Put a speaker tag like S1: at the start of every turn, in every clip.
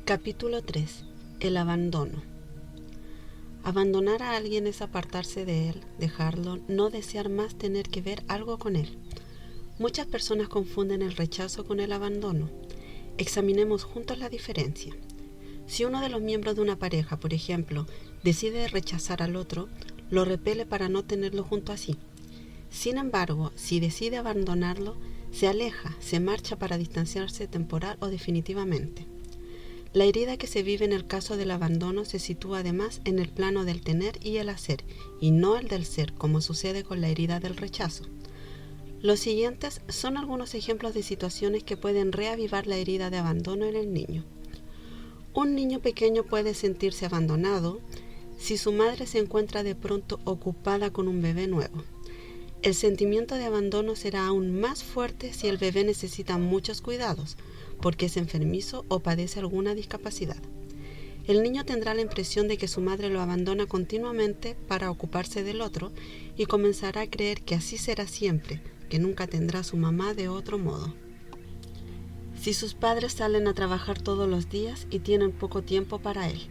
S1: Capítulo 3. El abandono. Abandonar a alguien es apartarse de él, dejarlo, no desear más tener que ver algo con él. Muchas personas confunden el rechazo con el abandono. Examinemos juntos la diferencia. Si uno de los miembros de una pareja, por ejemplo, decide rechazar al otro, lo repele para no tenerlo junto a sí. Sin embargo, si decide abandonarlo, se aleja, se marcha para distanciarse temporal o definitivamente. La herida que se vive en el caso del abandono se sitúa además en el plano del tener y el hacer, y no el del ser, como sucede con la herida del rechazo. Los siguientes son algunos ejemplos de situaciones que pueden reavivar la herida de abandono en el niño. Un niño pequeño puede sentirse abandonado si su madre se encuentra de pronto ocupada con un bebé nuevo. El sentimiento de abandono será aún más fuerte si el bebé necesita muchos cuidados, porque es enfermizo o padece alguna discapacidad. El niño tendrá la impresión de que su madre lo abandona continuamente para ocuparse del otro y comenzará a creer que así será siempre, que nunca tendrá a su mamá de otro modo. Si sus padres salen a trabajar todos los días y tienen poco tiempo para él.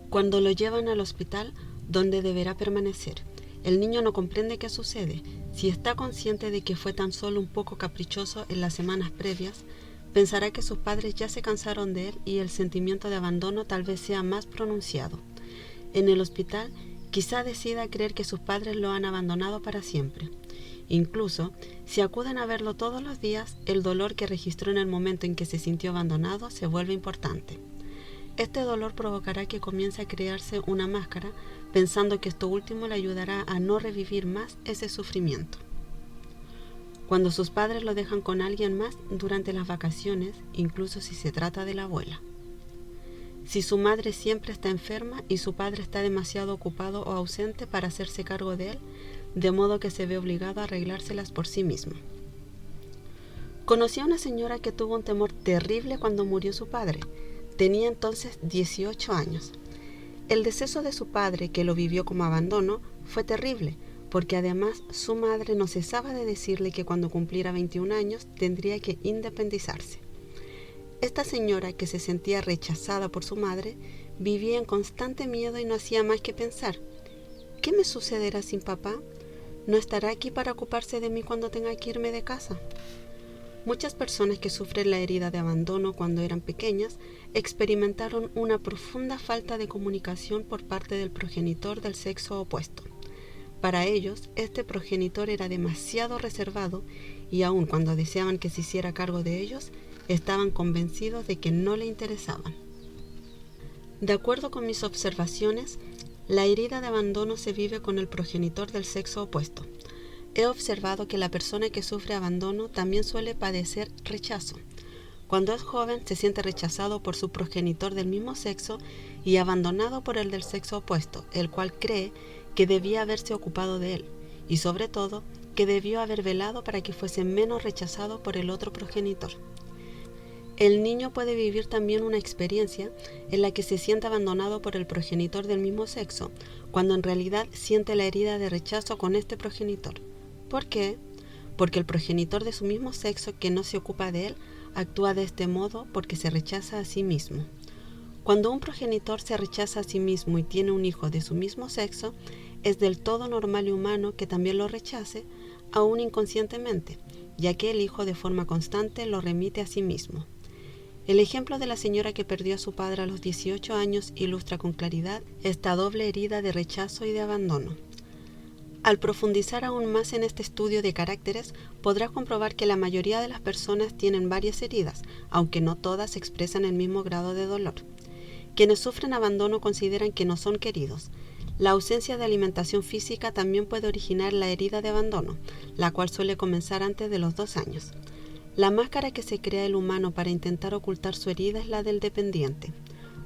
S1: Cuando lo llevan al hospital, donde deberá permanecer, el niño no comprende qué sucede. Si está consciente de que fue tan solo un poco caprichoso en las semanas previas, pensará que sus padres ya se cansaron de él y el sentimiento de abandono tal vez sea más pronunciado. En el hospital, quizá decida creer que sus padres lo han abandonado para siempre. Incluso, si acuden a verlo todos los días, el dolor que registró en el momento en que se sintió abandonado se vuelve importante. Este dolor provocará que comience a crearse una máscara, pensando que esto último le ayudará a no revivir más ese sufrimiento. Cuando sus padres lo dejan con alguien más durante las vacaciones, incluso si se trata de la abuela. Si su madre siempre está enferma y su padre está demasiado ocupado o ausente para hacerse cargo de él, de modo que se ve obligado a arreglárselas por sí mismo. Conocí a una señora que tuvo un temor terrible cuando murió su padre. Tenía entonces 18 años. El deceso de su padre, que lo vivió como abandono, fue terrible, porque además su madre no cesaba de decirle que cuando cumpliera 21 años tendría que independizarse. Esta señora, que se sentía rechazada por su madre, vivía en constante miedo y no hacía más que pensar: ¿qué me sucederá sin papá? ¿No estará aquí para ocuparse de mí cuando tenga que irme de casa? Muchas personas que sufren la herida de abandono cuando eran pequeñas experimentaron una profunda falta de comunicación por parte del progenitor del sexo opuesto. Para ellos, este progenitor era demasiado reservado y aun cuando deseaban que se hiciera cargo de ellos, estaban convencidos de que no le interesaban. De acuerdo con mis observaciones, la herida de abandono se vive con el progenitor del sexo opuesto. He observado que la persona que sufre abandono también suele padecer rechazo. Cuando es joven, se siente rechazado por su progenitor del mismo sexo y abandonado por el del sexo opuesto, el cual cree que debía haberse ocupado de él, y sobre todo, que debió haber velado para que fuese menos rechazado por el otro progenitor. El niño puede vivir también una experiencia en la que se siente abandonado por el progenitor del mismo sexo, cuando en realidad siente la herida de rechazo con este progenitor. ¿Por qué? Porque el progenitor de su mismo sexo, que no se ocupa de él, actúa de este modo porque se rechaza a sí mismo. Cuando un progenitor se rechaza a sí mismo y tiene un hijo de su mismo sexo, es del todo normal y humano que también lo rechace, aún inconscientemente, ya que el hijo de forma constante lo remite a sí mismo. El ejemplo de la señora que perdió a su padre a los 18 años ilustra con claridad esta doble herida de rechazo y de abandono. Al profundizar aún más en este estudio de caracteres, podrás comprobar que la mayoría de las personas tienen varias heridas, aunque no todas expresan el mismo grado de dolor. Quienes sufren abandono consideran que no son queridos. La ausencia de alimentación física también puede originar la herida de abandono, la cual suele comenzar antes de los 2 años. La máscara que se crea el humano para intentar ocultar su herida es la del dependiente.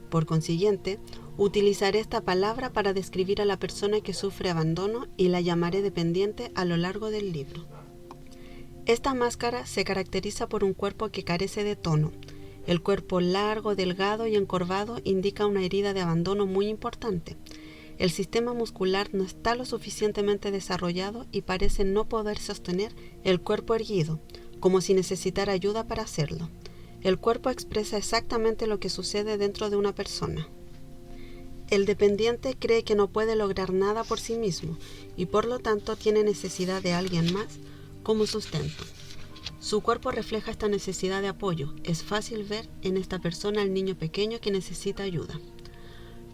S1: Por consiguiente, utilizaré esta palabra para describir a la persona que sufre abandono y la llamaré dependiente a lo largo del libro. Esta máscara se caracteriza por un cuerpo que carece de tono. El cuerpo largo, delgado y encorvado indica una herida de abandono muy importante. El sistema muscular no está lo suficientemente desarrollado y parece no poder sostener el cuerpo erguido, como si necesitara ayuda para hacerlo. El cuerpo expresa exactamente lo que sucede dentro de una persona. El dependiente cree que no puede lograr nada por sí mismo y por lo tanto tiene necesidad de alguien más como sustento. Su cuerpo refleja esta necesidad de apoyo. Es fácil ver en esta persona al niño pequeño que necesita ayuda.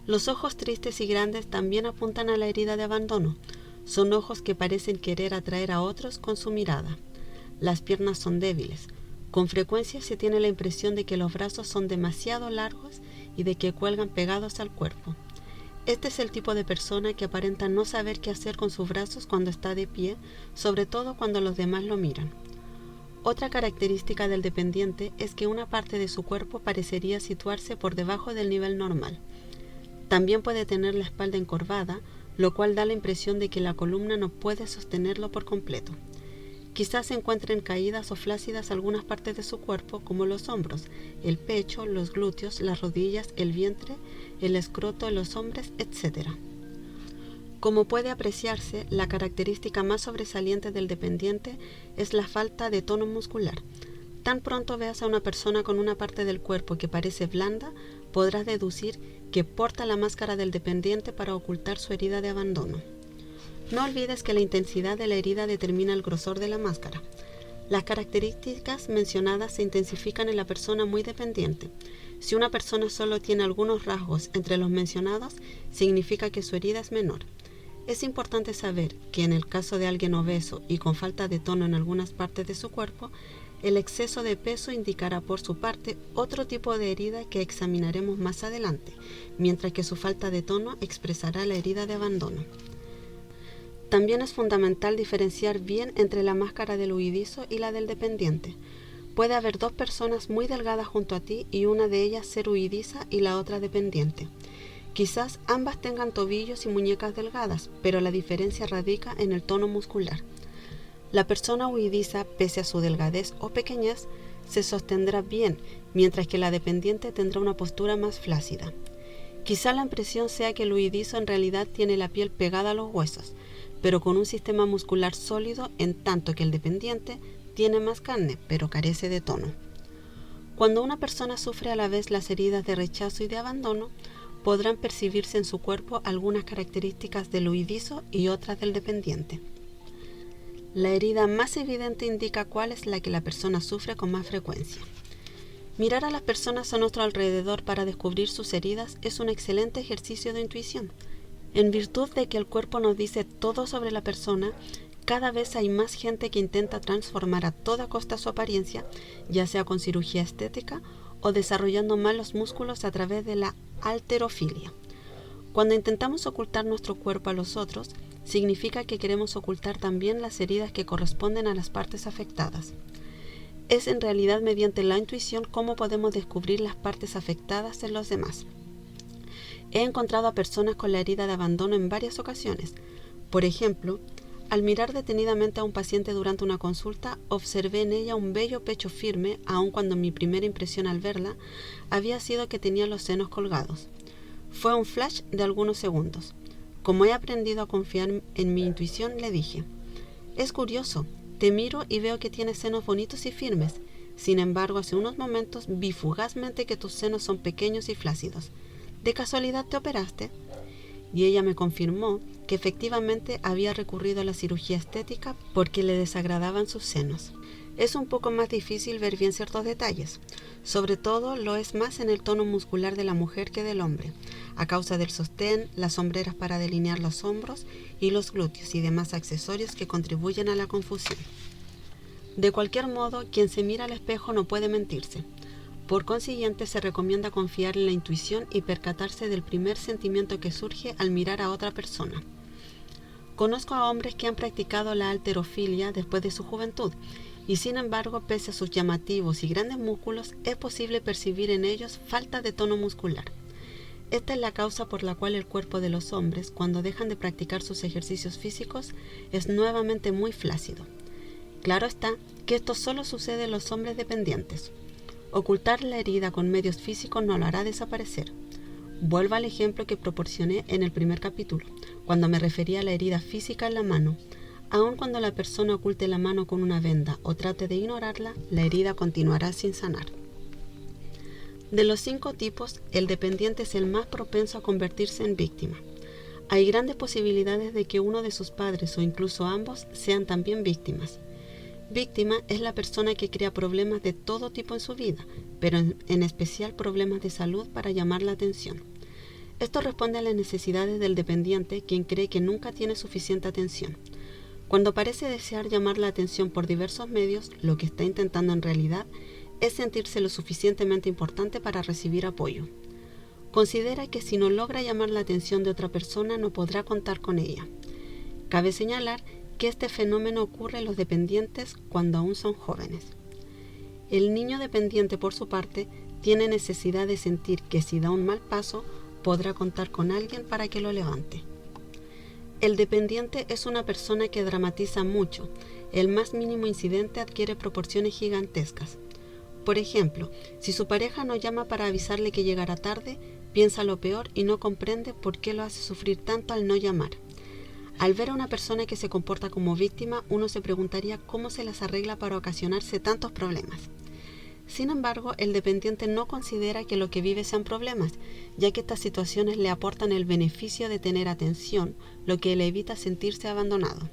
S1: Los ojos tristes y grandes también apuntan a la herida de abandono. Son ojos que parecen querer atraer a otros con su mirada. Las piernas son débiles. Con frecuencia se tiene la impresión de que los brazos son demasiado largos y de que cuelgan pegados al cuerpo. Este es el tipo de persona que aparenta no saber qué hacer con sus brazos cuando está de pie, sobre todo cuando los demás lo miran. Otra característica del dependiente es que una parte de su cuerpo parecería situarse por debajo del nivel normal. También puede tener la espalda encorvada, lo cual da la impresión de que la columna no puede sostenerlo por completo. Quizás se encuentren caídas o flácidas algunas partes de su cuerpo, como los hombros, el pecho, los glúteos, las rodillas, el vientre, el escroto de los hombres, etc. Como puede apreciarse, la característica más sobresaliente del dependiente es la falta de tono muscular. Tan pronto veas a una persona con una parte del cuerpo que parece blanda, podrás deducir que porta la máscara del dependiente para ocultar su herida de abandono. No olvides que la intensidad de la herida determina el grosor de la máscara. Las características mencionadas se intensifican en la persona muy dependiente. Si una persona solo tiene algunos rasgos entre los mencionados, significa que su herida es menor. Es importante saber que en el caso de alguien obeso y con falta de tono en algunas partes de su cuerpo, el exceso de peso indicará por su parte otro tipo de herida que examinaremos más adelante, mientras que su falta de tono expresará la herida de abandono. También es fundamental diferenciar bien entre la máscara del huidizo y la del dependiente. Puede haber dos personas muy delgadas junto a ti y una de ellas ser huidiza y la otra dependiente. Quizás ambas tengan tobillos y muñecas delgadas, pero la diferencia radica en el tono muscular. La persona huidiza, pese a su delgadez o pequeñez, se sostendrá bien, mientras que la dependiente tendrá una postura más flácida. Quizá la impresión sea que el huidizo en realidad tiene la piel pegada a los huesos, pero con un sistema muscular sólido, en tanto que el dependiente tiene más carne, pero carece de tono. Cuando una persona sufre a la vez las heridas de rechazo y de abandono, podrán percibirse en su cuerpo algunas características del huidizo y otras del dependiente. La herida más evidente indica cuál es la que la persona sufre con más frecuencia. Mirar a las personas a nuestro alrededor para descubrir sus heridas es un excelente ejercicio de intuición. En virtud de que el cuerpo nos dice todo sobre la persona, cada vez hay más gente que intenta transformar a toda costa su apariencia, ya sea con cirugía estética o desarrollando mal los músculos a través de la halterofilia. Cuando intentamos ocultar nuestro cuerpo a los otros, significa que queremos ocultar también las heridas que corresponden a las partes afectadas. Es en realidad mediante la intuición cómo podemos descubrir las partes afectadas en los demás. He encontrado a personas con la herida de abandono en varias ocasiones. Por ejemplo, al mirar detenidamente a un paciente durante una consulta, observé en ella un bello pecho firme, aun cuando mi primera impresión al verla había sido que tenía los senos colgados. Fue un flash de algunos segundos. Como he aprendido a confiar en mi intuición, le dije: «Es curioso, te miro y veo que tienes senos bonitos y firmes. Sin embargo, hace unos momentos vi fugazmente que tus senos son pequeños y flácidos. ¿De casualidad te operaste?». Y ella me confirmó que efectivamente había recurrido a la cirugía estética porque le desagradaban sus senos. Es un poco más difícil ver bien ciertos detalles. Sobre todo lo es más en el tono muscular de la mujer que del hombre, a causa del sostén, las sombreras para delinear los hombros y los glúteos y demás accesorios que contribuyen a la confusión. De cualquier modo, quien se mira al espejo no puede mentirse. Por consiguiente, se recomienda confiar en la intuición y percatarse del primer sentimiento que surge al mirar a otra persona. Conozco a hombres que han practicado la halterofilia después de su juventud, y sin embargo, pese a sus llamativos y grandes músculos, es posible percibir en ellos falta de tono muscular. Esta es la causa por la cual el cuerpo de los hombres, cuando dejan de practicar sus ejercicios físicos, es nuevamente muy flácido. Claro está que esto solo sucede en los hombres dependientes. Ocultar la herida con medios físicos no lo hará desaparecer. Vuelvo al ejemplo que proporcioné en el primer capítulo, cuando me refería a la herida física en la mano. Aun cuando la persona oculte la mano con una venda o trate de ignorarla, la herida continuará sin sanar. De los 5 tipos, el dependiente es el más propenso a convertirse en víctima. Hay grandes posibilidades de que uno de sus padres o incluso ambos sean también víctimas. Víctima es la persona que crea problemas de todo tipo en su vida, pero en especial problemas de salud para llamar la atención. Esto responde a las necesidades del dependiente, quien cree que nunca tiene suficiente atención. Cuando parece desear llamar la atención por diversos medios, lo que está intentando en realidad es sentirse lo suficientemente importante para recibir apoyo. Considera que si no logra llamar la atención de otra persona no podrá contar con ella. Cabe señalar que este fenómeno ocurre en los dependientes cuando aún son jóvenes. El niño dependiente, por su parte, tiene necesidad de sentir que si da un mal paso, podrá contar con alguien para que lo levante. El dependiente es una persona que dramatiza mucho. El más mínimo incidente adquiere proporciones gigantescas. Por ejemplo, si su pareja no llama para avisarle que llegará tarde, piensa lo peor y no comprende por qué lo hace sufrir tanto al no llamar. Al ver a una persona que se comporta como víctima, uno se preguntaría cómo se las arregla para ocasionarse tantos problemas. Sin embargo, el dependiente no considera que lo que vive sean problemas, ya que estas situaciones le aportan el beneficio de tener atención, lo que le evita sentirse abandonado.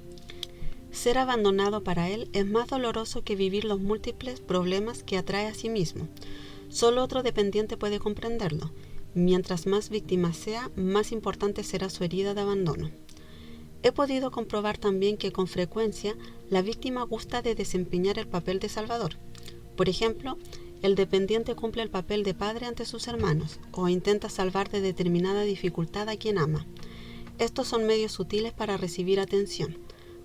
S1: Ser abandonado para él es más doloroso que vivir los múltiples problemas que atrae a sí mismo. Solo otro dependiente puede comprenderlo. Mientras más víctima sea, más importante será su herida de abandono. He podido comprobar también que con frecuencia la víctima gusta de desempeñar el papel de salvador. Por ejemplo, el dependiente cumple el papel de padre ante sus hermanos o intenta salvar de determinada dificultad a quien ama. Estos son medios sutiles para recibir atención.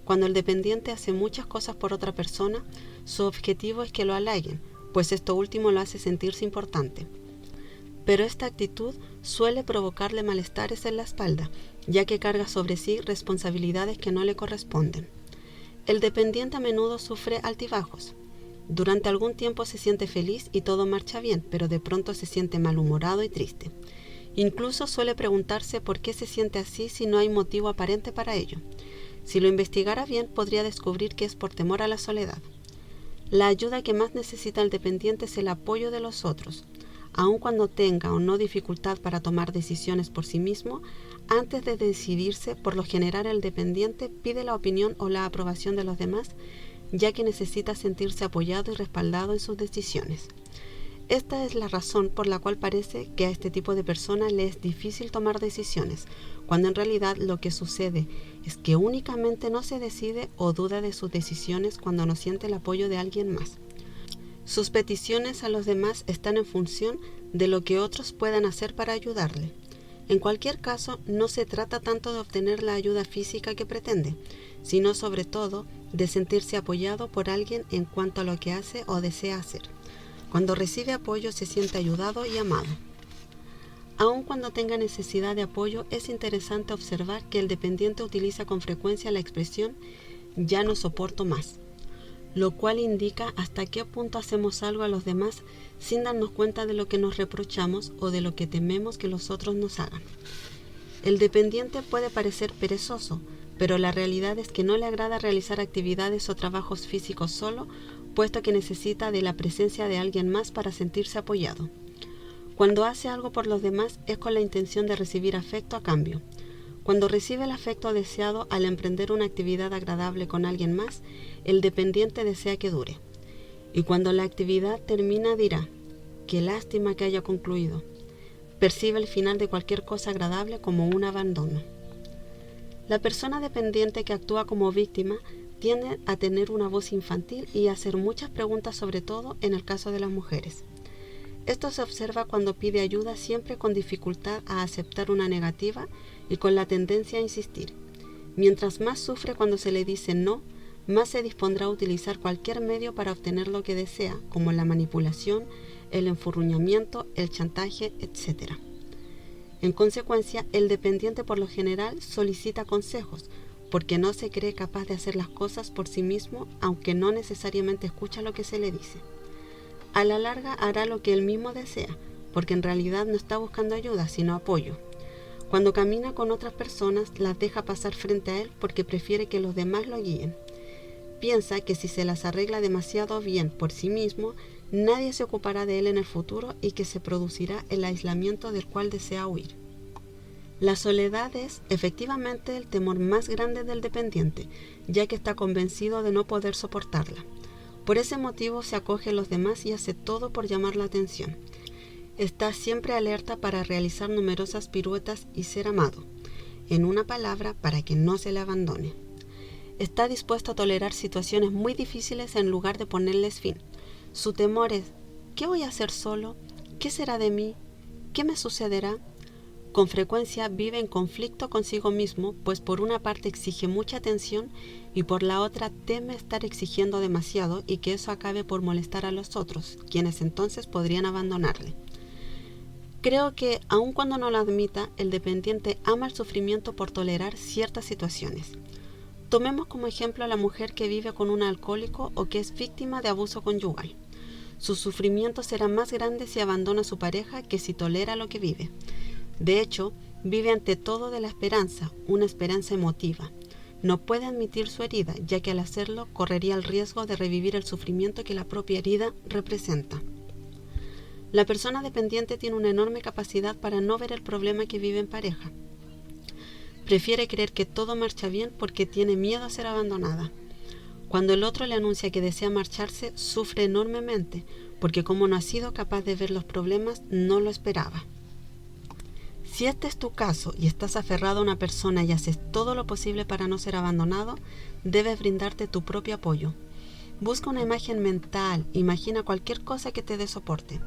S1: Cuando el dependiente hace muchas cosas por otra persona, su objetivo es que lo halaguen, pues esto último lo hace sentirse importante. Pero esta actitud suele provocarle malestares en la espalda, ya que carga sobre sí responsabilidades que no le corresponden. El dependiente a menudo sufre altibajos. Durante algún tiempo se siente feliz y todo marcha bien, pero de pronto se siente malhumorado y triste. Incluso suele preguntarse por qué se siente así si no hay motivo aparente para ello. Si lo investigara bien, podría descubrir que es por temor a la soledad. La ayuda que más necesita el dependiente es el apoyo de los otros. Aun cuando tenga o no dificultad para tomar decisiones por sí mismo, antes de decidirse, por lo general el dependiente pide la opinión o la aprobación de los demás, ya que necesita sentirse apoyado y respaldado en sus decisiones. Esta es la razón por la cual parece que a este tipo de personas le es difícil tomar decisiones, cuando en realidad lo que sucede es que únicamente no se decide o duda de sus decisiones cuando no siente el apoyo de alguien más. Sus peticiones a los demás están en función de lo que otros puedan hacer para ayudarle. En cualquier caso, no se trata tanto de obtener la ayuda física que pretende, sino sobre todo de sentirse apoyado por alguien en cuanto a lo que hace o desea hacer. Cuando recibe apoyo se siente ayudado y amado. Aun cuando tenga necesidad de apoyo, es interesante observar que el dependiente utiliza con frecuencia la expresión «ya no soporto más», lo cual indica hasta qué punto hacemos algo a los demás sin darnos cuenta de lo que nos reprochamos o de lo que tememos que los otros nos hagan. El dependiente puede parecer perezoso, pero la realidad es que no le agrada realizar actividades o trabajos físicos solo, puesto que necesita de la presencia de alguien más para sentirse apoyado. Cuando hace algo por los demás es con la intención de recibir afecto a cambio. Cuando recibe el afecto deseado al emprender una actividad agradable con alguien más, el dependiente desea que dure. Y cuando la actividad termina dirá, «Qué lástima que haya concluido». Percibe el final de cualquier cosa agradable como un abandono. La persona dependiente que actúa como víctima tiende a tener una voz infantil y a hacer muchas preguntas, sobre todo en el caso de las mujeres. Esto se observa cuando pide ayuda siempre con dificultad a aceptar una negativa y con la tendencia a insistir. Mientras más sufre cuando se le dice no, más se dispondrá a utilizar cualquier medio para obtener lo que desea, como la manipulación, el enfurruñamiento, el chantaje, etc. En consecuencia, el dependiente por lo general solicita consejos, porque no se cree capaz de hacer las cosas por sí mismo, aunque no necesariamente escucha lo que se le dice. A la larga hará lo que él mismo desea, porque en realidad no está buscando ayuda, sino apoyo. Cuando camina con otras personas, las deja pasar frente a él porque prefiere que los demás lo guíen. Piensa que si se las arregla demasiado bien por sí mismo, nadie se ocupará de él en el futuro y que se producirá el aislamiento del cual desea huir. La soledad es, efectivamente, el temor más grande del dependiente, ya que está convencido de no poder soportarla. Por ese motivo se acoge a los demás y hace todo por llamar la atención. Está siempre alerta para realizar numerosas piruetas y ser amado. En una palabra, para que no se le abandone. Está dispuesto a tolerar situaciones muy difíciles en lugar de ponerles fin. Su temor es, ¿qué voy a hacer solo? ¿Qué será de mí? ¿Qué me sucederá? Con frecuencia vive en conflicto consigo mismo, pues por una parte exige mucha atención y por la otra teme estar exigiendo demasiado y que eso acabe por molestar a los otros, quienes entonces podrían abandonarle. Creo que, aun cuando no lo admita, el dependiente ama el sufrimiento por tolerar ciertas situaciones. Tomemos como ejemplo a la mujer que vive con un alcohólico o que es víctima de abuso conyugal. Su sufrimiento será más grande si abandona a su pareja que si tolera lo que vive. De hecho, vive ante todo de la esperanza, una esperanza emotiva. No puede admitir su herida, ya que al hacerlo correría el riesgo de revivir el sufrimiento que la propia herida representa. La persona dependiente tiene una enorme capacidad para no ver el problema que vive en pareja. Prefiere creer que todo marcha bien porque tiene miedo a ser abandonada. Cuando el otro le anuncia que desea marcharse, sufre enormemente, porque como no ha sido capaz de ver los problemas, no lo esperaba. Si este es tu caso y estás aferrado a una persona y haces todo lo posible para no ser abandonado, debes brindarte tu propio apoyo. Busca una imagen mental, imagina cualquier cosa que te dé soporte.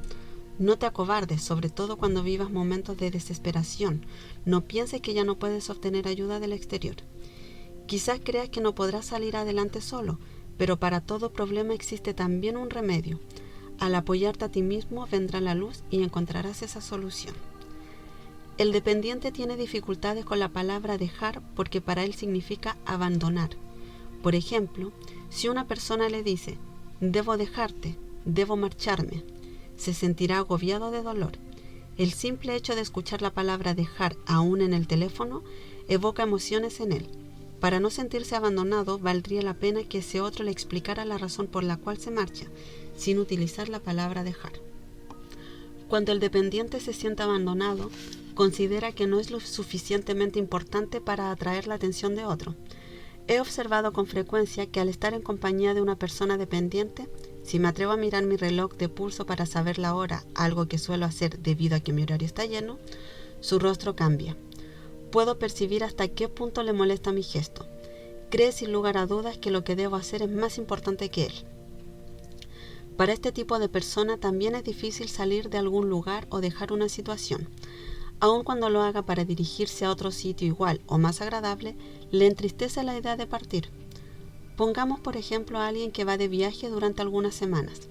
S1: No te acobardes, sobre todo cuando vivas momentos de desesperación. No pienses que ya no puedes obtener ayuda del exterior. Quizás creas que no podrás salir adelante solo, pero para todo problema existe también un remedio. Al apoyarte a ti mismo vendrá la luz y encontrarás esa solución. El dependiente tiene dificultades con la palabra dejar porque para él significa abandonar. Por ejemplo, si una persona le dice, debo dejarte, debo marcharme, se sentirá agobiado de dolor. El simple hecho de escuchar la palabra dejar aún en el teléfono evoca emociones en él. Para no sentirse abandonado, valdría la pena que ese otro le explicara la razón por la cual se marcha, sin utilizar la palabra dejar. Cuando el dependiente se siente abandonado, considera que no es lo suficientemente importante para atraer la atención de otro. He observado con frecuencia que al estar en compañía de una persona dependiente, si me atrevo a mirar mi reloj de pulso para saber la hora, algo que suelo hacer debido a que mi horario está lleno, su rostro cambia. Puedo percibir hasta qué punto le molesta mi gesto. Cree sin lugar a dudas que lo que debo hacer es más importante que él. Para este tipo de persona también es difícil salir de algún lugar o dejar una situación. Aun cuando lo haga para dirigirse a otro sitio igual o más agradable, le entristece la idea de partir. Pongamos por ejemplo a alguien que va de viaje durante algunas semanas.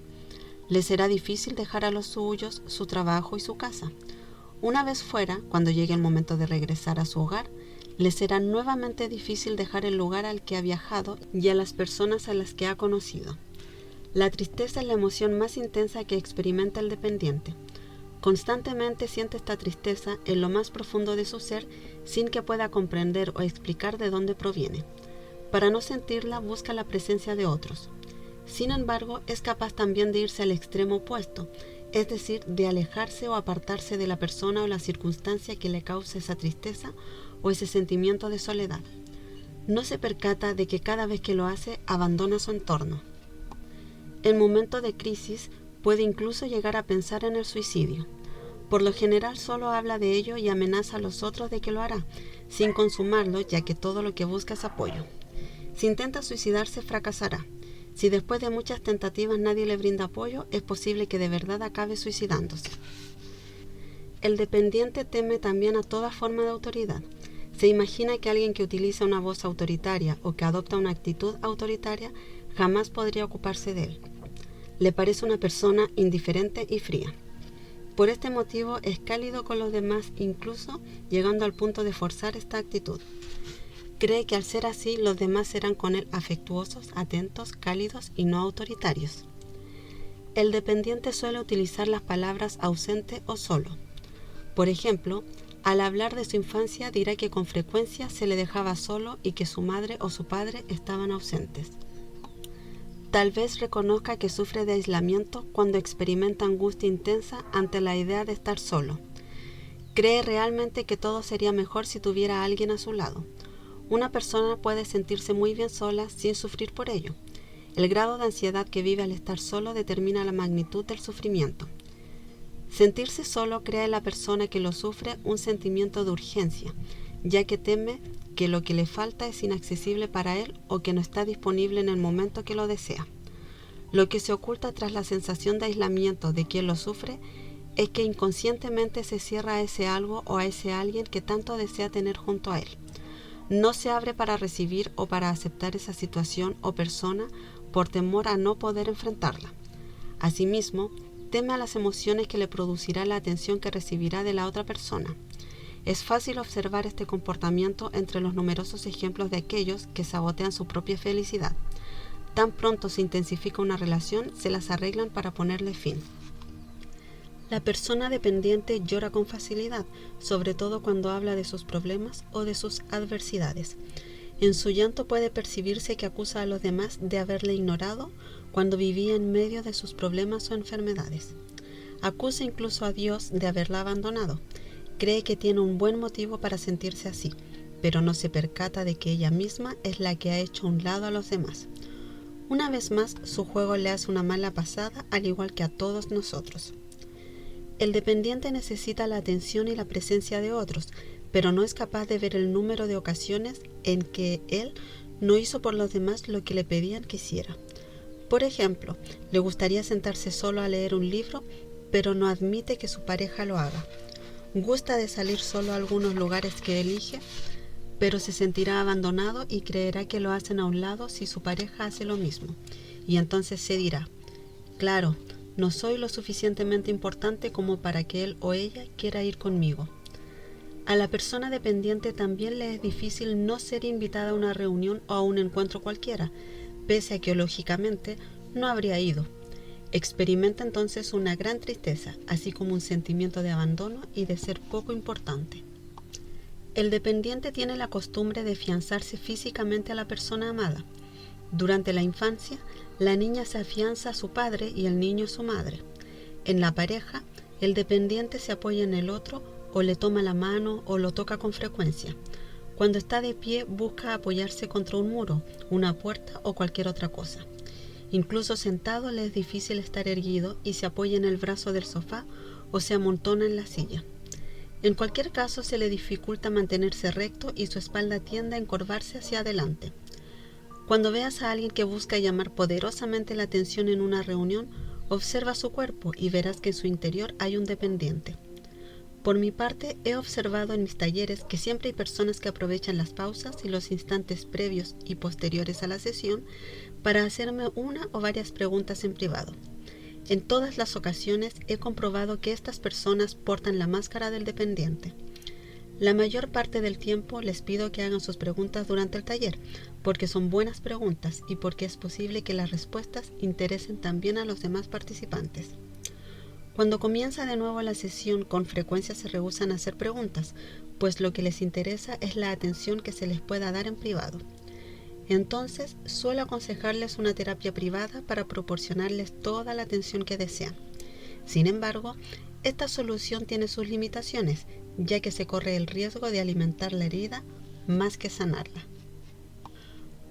S1: Le será difícil dejar a los suyos, su trabajo y su casa. Una vez fuera, cuando llegue el momento de regresar a su hogar, le será nuevamente difícil dejar el lugar al que ha viajado y a las personas a las que ha conocido. La tristeza es la emoción más intensa que experimenta el dependiente. Constantemente siente esta tristeza en lo más profundo de su ser sin que pueda comprender o explicar de dónde proviene. Para no sentirla busca la presencia de otros. Sin embargo, es capaz también de irse al extremo opuesto, es decir, de alejarse o apartarse de la persona o la circunstancia que le causa esa tristeza o ese sentimiento de soledad. No se percata de que cada vez que lo hace abandona su entorno. En momentos de crisis puede incluso llegar a pensar en el suicidio. Por lo general solo habla de ello y amenaza a los otros de que lo hará, sin consumarlo, ya que todo lo que busca es apoyo. Si intenta suicidarse, fracasará. Si después de muchas tentativas nadie le brinda apoyo, es posible que de verdad acabe suicidándose. El dependiente teme también a toda forma de autoridad. Se imagina que alguien que utiliza una voz autoritaria o que adopta una actitud autoritaria jamás podría ocuparse de él. Le parece una persona indiferente y fría. Por este motivo es cálido con los demás, incluso llegando al punto de forzar esta actitud. Cree que al ser así, los demás serán con él afectuosos, atentos, cálidos y no autoritarios. El dependiente suele utilizar las palabras ausente o solo. Por ejemplo, al hablar de su infancia dirá que con frecuencia se le dejaba solo y que su madre o su padre estaban ausentes. Tal vez reconozca que sufre de aislamiento cuando experimenta angustia intensa ante la idea de estar solo. Cree realmente que todo sería mejor si tuviera a alguien a su lado. Una persona puede sentirse muy bien sola sin sufrir por ello. El grado de ansiedad que vive al estar solo determina la magnitud del sufrimiento. Sentirse solo crea en la persona que lo sufre un sentimiento de urgencia, ya que teme que lo que le falta es inaccesible para él o que no está disponible en el momento que lo desea. Lo que se oculta tras la sensación de aislamiento de quien lo sufre es que inconscientemente se cierra a ese algo o a ese alguien que tanto desea tener junto a él. No se abre para recibir o para aceptar esa situación o persona por temor a no poder enfrentarla. Asimismo, teme a las emociones que le producirá la atención que recibirá de la otra persona. Es fácil observar este comportamiento entre los numerosos ejemplos de aquellos que sabotean su propia felicidad. Tan pronto se intensifica una relación, se las arreglan para ponerle fin. La persona dependiente llora con facilidad, sobre todo cuando habla de sus problemas o de sus adversidades. En su llanto puede percibirse que acusa a los demás de haberle ignorado cuando vivía en medio de sus problemas o enfermedades. Acusa incluso a Dios de haberla abandonado. Cree que tiene un buen motivo para sentirse así, pero no se percata de que ella misma es la que ha hecho a un lado a los demás. Una vez más, su juego le hace una mala pasada, al igual que a todos nosotros. El dependiente necesita la atención y la presencia de otros, pero no es capaz de ver el número de ocasiones en que él no hizo por los demás lo que le pedían que hiciera. Por ejemplo, le gustaría sentarse solo a leer un libro, pero no admite que su pareja lo haga. Gusta de salir solo a algunos lugares que elige, pero se sentirá abandonado y creerá que lo hacen a un lado si su pareja hace lo mismo. Y entonces se dirá, claro, no soy lo suficientemente importante como para que él o ella quiera ir conmigo. A la persona dependiente también le es difícil no ser invitada a una reunión o a un encuentro cualquiera, pese a que lógicamente no habría ido. Experimenta entonces una gran tristeza, así como un sentimiento de abandono y de ser poco importante. El dependiente tiene la costumbre de afianzarse físicamente a la persona amada. Durante la infancia, la niña se afianza a su padre y el niño a su madre. En la pareja, el dependiente se apoya en el otro o le toma la mano o lo toca con frecuencia. Cuando está de pie, busca apoyarse contra un muro, una puerta o cualquier otra cosa. Incluso sentado le es difícil estar erguido y se apoya en el brazo del sofá o se amontona en la silla. En cualquier caso, se le dificulta mantenerse recto y su espalda tiende a encorvarse hacia adelante. Cuando veas a alguien que busca llamar poderosamente la atención en una reunión, observa su cuerpo y verás que en su interior hay un dependiente. Por mi parte, he observado en mis talleres que siempre hay personas que aprovechan las pausas y los instantes previos y posteriores a la sesión para hacerme una o varias preguntas en privado. En todas las ocasiones he comprobado que estas personas portan la máscara del dependiente. La mayor parte del tiempo les pido que hagan sus preguntas durante el taller, porque son buenas preguntas y porque es posible que las respuestas interesen también a los demás participantes. Cuando comienza de nuevo la sesión, con frecuencia se rehúsan a hacer preguntas, pues lo que les interesa es la atención que se les pueda dar en privado. Entonces, suelo aconsejarles una terapia privada para proporcionarles toda la atención que desean. Sin embargo, esta solución tiene sus limitaciones, ya que se corre el riesgo de alimentar la herida más que sanarla.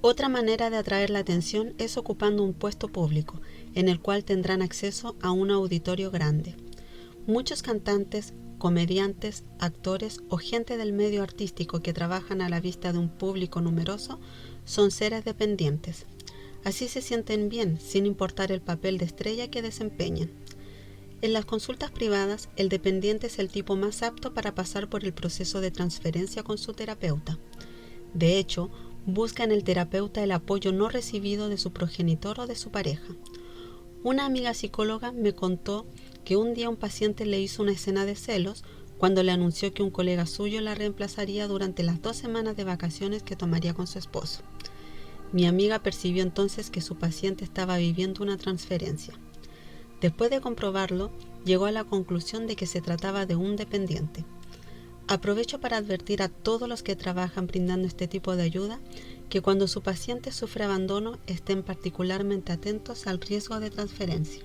S1: Otra manera de atraer la atención es ocupando un puesto público, en el cual tendrán acceso a un auditorio grande. Muchos cantantes, comediantes, actores o gente del medio artístico que trabajan a la vista de un público numeroso son seres dependientes. Así se sienten bien, sin importar el papel de estrella que desempeñen. En las consultas privadas, el dependiente es el tipo más apto para pasar por el proceso de transferencia con su terapeuta. De hecho, busca en el terapeuta el apoyo no recibido de su progenitor o de su pareja. Una amiga psicóloga me contó que un día un paciente le hizo una escena de celos cuando le anunció que un colega suyo la reemplazaría durante las 2 semanas de vacaciones que tomaría con su esposo. Mi amiga percibió entonces que su paciente estaba viviendo una transferencia. Después de comprobarlo, llegó a la conclusión de que se trataba de un dependiente. Aprovecho para advertir a todos los que trabajan brindando este tipo de ayuda que cuando su paciente sufre abandono estén particularmente atentos al riesgo de transferencia.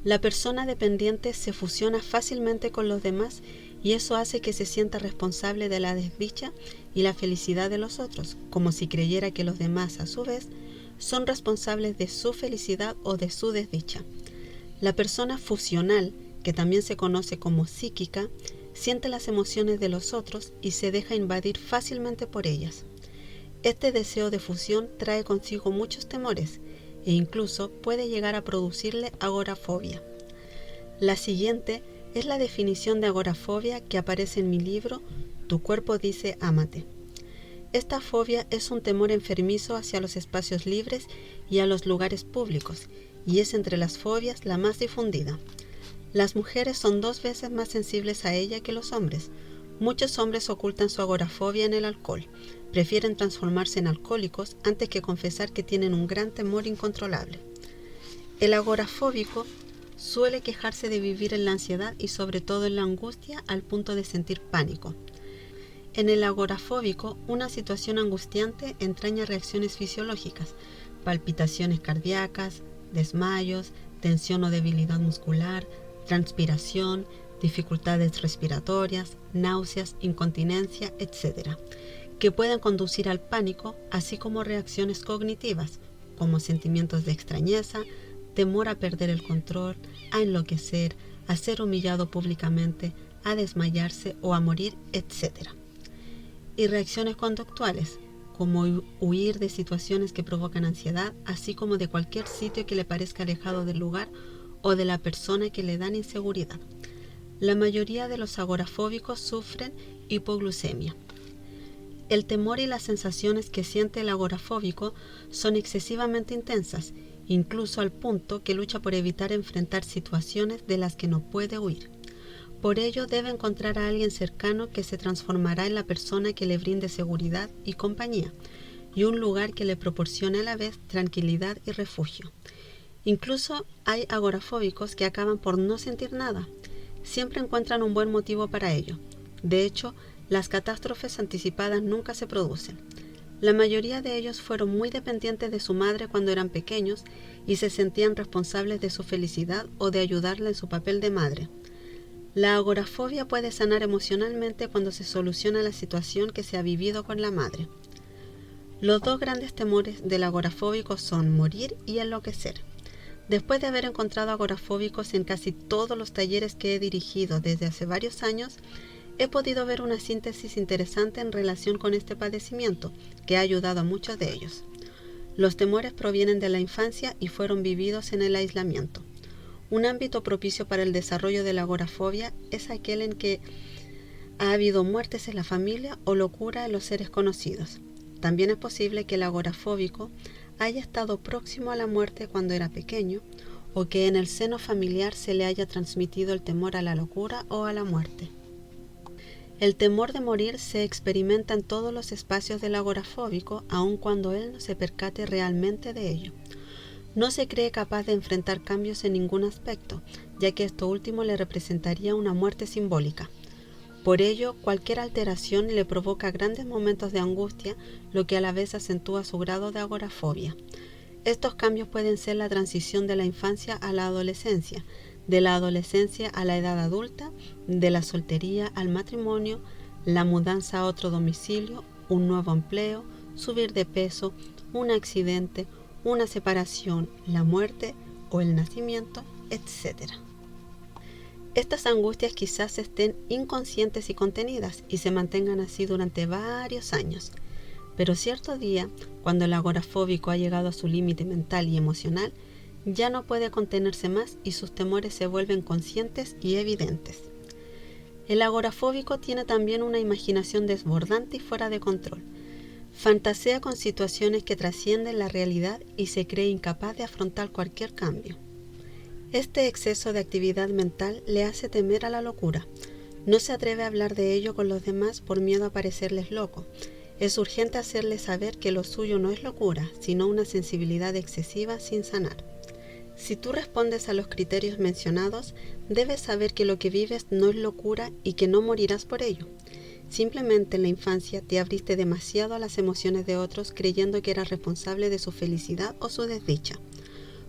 S1: La persona dependiente se fusiona fácilmente con los demás y eso hace que se sienta responsable de la desdicha y la felicidad de los otros, como si creyera que los demás, a su vez, son responsables de su felicidad o de su desdicha. La persona fusional, que también se conoce como psíquica, siente las emociones de los otros y se deja invadir fácilmente por ellas. Este deseo de fusión trae consigo muchos temores e incluso puede llegar a producirle agorafobia. La siguiente es la definición de agorafobia que aparece en mi libro Tu cuerpo dice ámate. Esta fobia es un temor enfermizo hacia los espacios libres y a los lugares públicos, y es entre las fobias la más difundida. Las mujeres son 2 veces más sensibles a ella que los hombres. Muchos hombres ocultan su agorafobia en el alcohol. Prefieren transformarse en alcohólicos antes que confesar que tienen un gran temor incontrolable. El agorafóbico suele quejarse de vivir en la ansiedad y sobre todo en la angustia al punto de sentir pánico. En el agorafóbico, una situación angustiante entraña reacciones fisiológicas, palpitaciones cardíacas, desmayos, tensión o debilidad muscular, transpiración, dificultades respiratorias, náuseas, incontinencia, etc., que pueden conducir al pánico, así como reacciones cognitivas, como sentimientos de extrañeza, temor a perder el control, a enloquecer, a ser humillado públicamente, a desmayarse o a morir, etc. Y reacciones conductuales, como huir de situaciones que provocan ansiedad, así como de cualquier sitio que le parezca alejado del lugar o de la persona que le dan inseguridad. La mayoría de los agorafóbicos sufren hipoglucemia. El temor y las sensaciones que siente el agorafóbico son excesivamente intensas, incluso al punto que lucha por evitar enfrentar situaciones de las que no puede huir. Por ello debe encontrar a alguien cercano que se transformará en la persona que le brinde seguridad y compañía, y un lugar que le proporcione a la vez tranquilidad y refugio. Incluso hay agorafóbicos que acaban por no sentir nada. Siempre encuentran un buen motivo para ello. De hecho, las catástrofes anticipadas nunca se producen. La mayoría de ellos fueron muy dependientes de su madre cuando eran pequeños y se sentían responsables de su felicidad o de ayudarla en su papel de madre. La agorafobia puede sanar emocionalmente cuando se soluciona la situación que se ha vivido con la madre. Los 2 grandes temores del agorafóbico son morir y enloquecer. Después de haber encontrado agorafóbicos en casi todos los talleres que he dirigido desde hace varios años, he podido ver una síntesis interesante en relación con este padecimiento, que ha ayudado a muchos de ellos. Los temores provienen de la infancia y fueron vividos en el aislamiento. Un ámbito propicio para el desarrollo de la agorafobia es aquel en que ha habido muertes en la familia o locura en los seres conocidos. También es posible que el agorafóbico haya estado próximo a la muerte cuando era pequeño o que en el seno familiar se le haya transmitido el temor a la locura o a la muerte. El temor de morir se experimenta en todos los espacios del agorafóbico, aun cuando él no se percate realmente de ello. No se cree capaz de enfrentar cambios en ningún aspecto, ya que esto último le representaría una muerte simbólica. Por ello, cualquier alteración le provoca grandes momentos de angustia, lo que a la vez acentúa su grado de agorafobia. Estos cambios pueden ser la transición de la infancia a la adolescencia, de la adolescencia a la edad adulta, de la soltería al matrimonio, la mudanza a otro domicilio, un nuevo empleo, subir de peso, un accidente, una separación, la muerte o el nacimiento, etc. Estas angustias quizás estén inconscientes y contenidas y se mantengan así durante varios años. Pero cierto día, cuando el agorafóbico ha llegado a su límite mental y emocional, ya no puede contenerse más y sus temores se vuelven conscientes y evidentes. El agorafóbico tiene también una imaginación desbordante y fuera de control. Fantasea con situaciones que trascienden la realidad y se cree incapaz de afrontar cualquier cambio. Este exceso de actividad mental le hace temer a la locura. No se atreve a hablar de ello con los demás por miedo a parecerles loco. Es urgente hacerles saber que lo suyo no es locura, sino una sensibilidad excesiva sin sanar. Si tú respondes a los criterios mencionados, debes saber que lo que vives no es locura y que no morirás por ello. Simplemente en la infancia te abriste demasiado a las emociones de otros creyendo que eras responsable de su felicidad o su desdicha.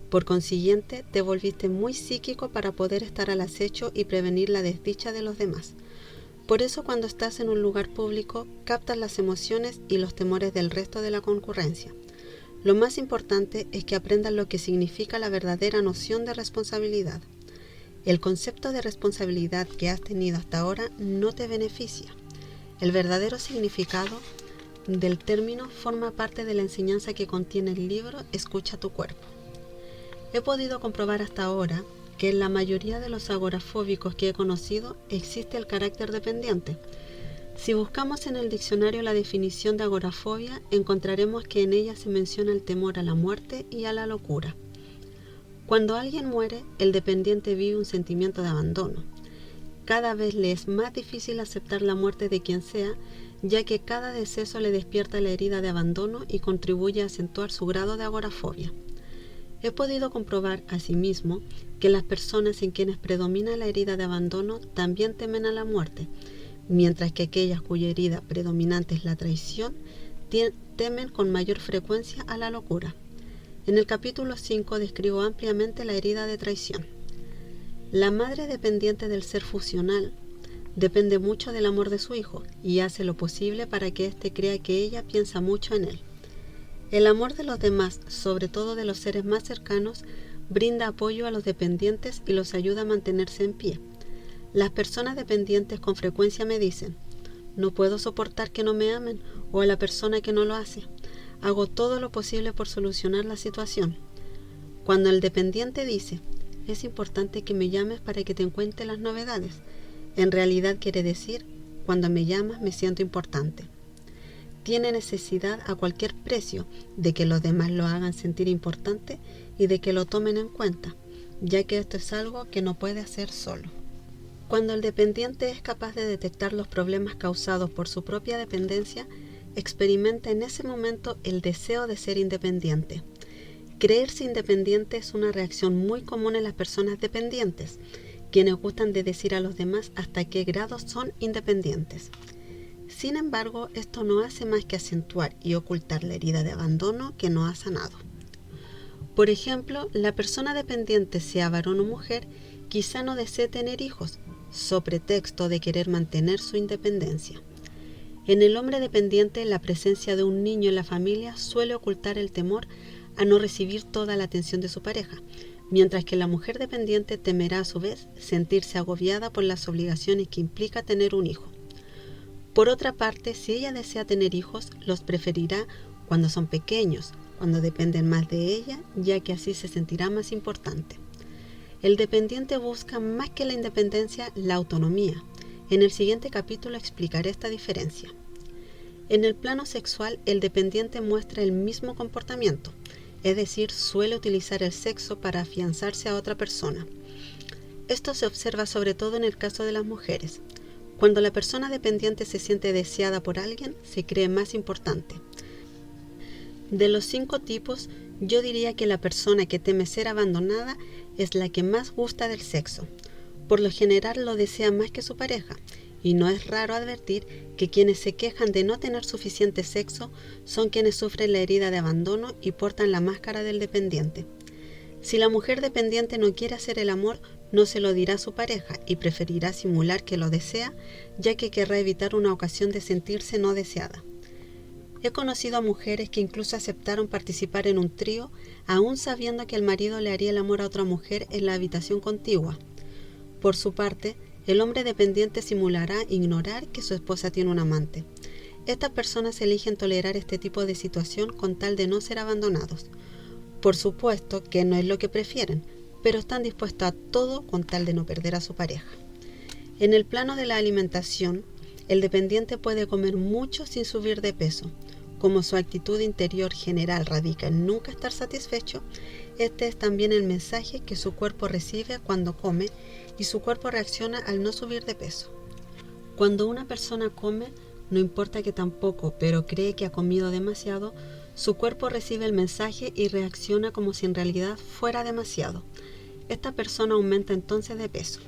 S1: Por consiguiente, te volviste muy psíquico para poder estar al acecho y prevenir la desdicha de los demás. Por eso cuando estás en un lugar público, captas las emociones y los temores del resto de la concurrencia. Lo más importante es que aprendas lo que significa la verdadera noción de responsabilidad. El concepto de responsabilidad que has tenido hasta ahora no te beneficia. El verdadero significado del término forma parte de la enseñanza que contiene el libro Escucha tu cuerpo. He podido comprobar hasta ahora que en la mayoría de los agorafóbicos que he conocido existe el carácter dependiente. Si buscamos en el diccionario la definición de agorafobia, encontraremos que en ella se menciona el temor a la muerte y a la locura. Cuando alguien muere, el dependiente vive un sentimiento de abandono. Cada vez le es más difícil aceptar la muerte de quien sea, ya que cada deceso le despierta la herida de abandono y contribuye a acentuar su grado de agorafobia. He podido comprobar asimismo que las personas en quienes predomina la herida de abandono también temen a la muerte, mientras que aquellas cuya herida predominante es la traición temen con mayor frecuencia a la locura. En el capítulo 5 describo ampliamente la herida de traición. La madre dependiente del ser fusional depende mucho del amor de su hijo y hace lo posible para que éste crea que ella piensa mucho en él. El amor de los demás, sobre todo de los seres más cercanos, brinda apoyo a los dependientes y los ayuda a mantenerse en pie. Las personas dependientes con frecuencia me dicen: no puedo soportar que no me amen o a la persona que no lo hace. Hago todo lo posible por solucionar la situación. Cuando el dependiente dice: es importante que me llames para que te cuente las novedades, en realidad quiere decir: cuando me llamas me siento importante. Tiene necesidad a cualquier precio de que los demás lo hagan sentir importante y de que lo tomen en cuenta, ya que esto es algo que no puede hacer solo. Cuando el dependiente es capaz de detectar los problemas causados por su propia dependencia, experimenta en ese momento el deseo de ser independiente. Creerse independiente es una reacción muy común en las personas dependientes, quienes gustan de decir a los demás hasta qué grado son independientes. Sin embargo, esto no hace más que acentuar y ocultar la herida de abandono que no ha sanado. Por ejemplo, la persona dependiente, sea varón o mujer, quizá no desee tener hijos, so pretexto de querer mantener su independencia. En el hombre dependiente, la presencia de un niño en la familia suele ocultar el temor a no recibir toda la atención de su pareja, mientras que la mujer dependiente temerá a su vez sentirse agobiada por las obligaciones que implica tener un hijo. Por otra parte, si ella desea tener hijos, los preferirá cuando son pequeños, cuando dependen más de ella, ya que así se sentirá más importante. El dependiente busca más que la independencia, la autonomía. En el siguiente capítulo explicaré esta diferencia. En el plano sexual, el dependiente muestra el mismo comportamiento, es decir, suele utilizar el sexo para afianzarse a otra persona. Esto se observa sobre todo en el caso de las mujeres. Cuando la persona dependiente se siente deseada por alguien, se cree más importante. De los 5 tipos, yo diría que la persona que teme ser abandonada es la que más gusta del sexo. Por lo general lo desea más que su pareja, y no es raro advertir que quienes se quejan de no tener suficiente sexo son quienes sufren la herida de abandono y portan la máscara del dependiente. Si la mujer dependiente no quiere hacer el amor, no se lo dirá a su pareja y preferirá simular que lo desea, ya que querrá evitar una ocasión de sentirse no deseada. He conocido a mujeres que incluso aceptaron participar en un trío, aún sabiendo que el marido le haría el amor a otra mujer en la habitación contigua. Por su parte, el hombre dependiente simulará ignorar que su esposa tiene un amante. Estas personas eligen tolerar este tipo de situación con tal de no ser abandonados. Por supuesto que no es lo que prefieren, pero están dispuestos a todo con tal de no perder a su pareja. En el plano de la alimentación, el dependiente puede comer mucho sin subir de peso. Como su actitud interior general radica en nunca estar satisfecho, este es también el mensaje que su cuerpo recibe cuando come y su cuerpo reacciona al no subir de peso. Cuando una persona come, no importa que tampoco, pero cree que ha comido demasiado, Su cuerpo recibe el mensaje y reacciona como si en realidad fuera demasiado. Esta persona aumenta entonces de peso.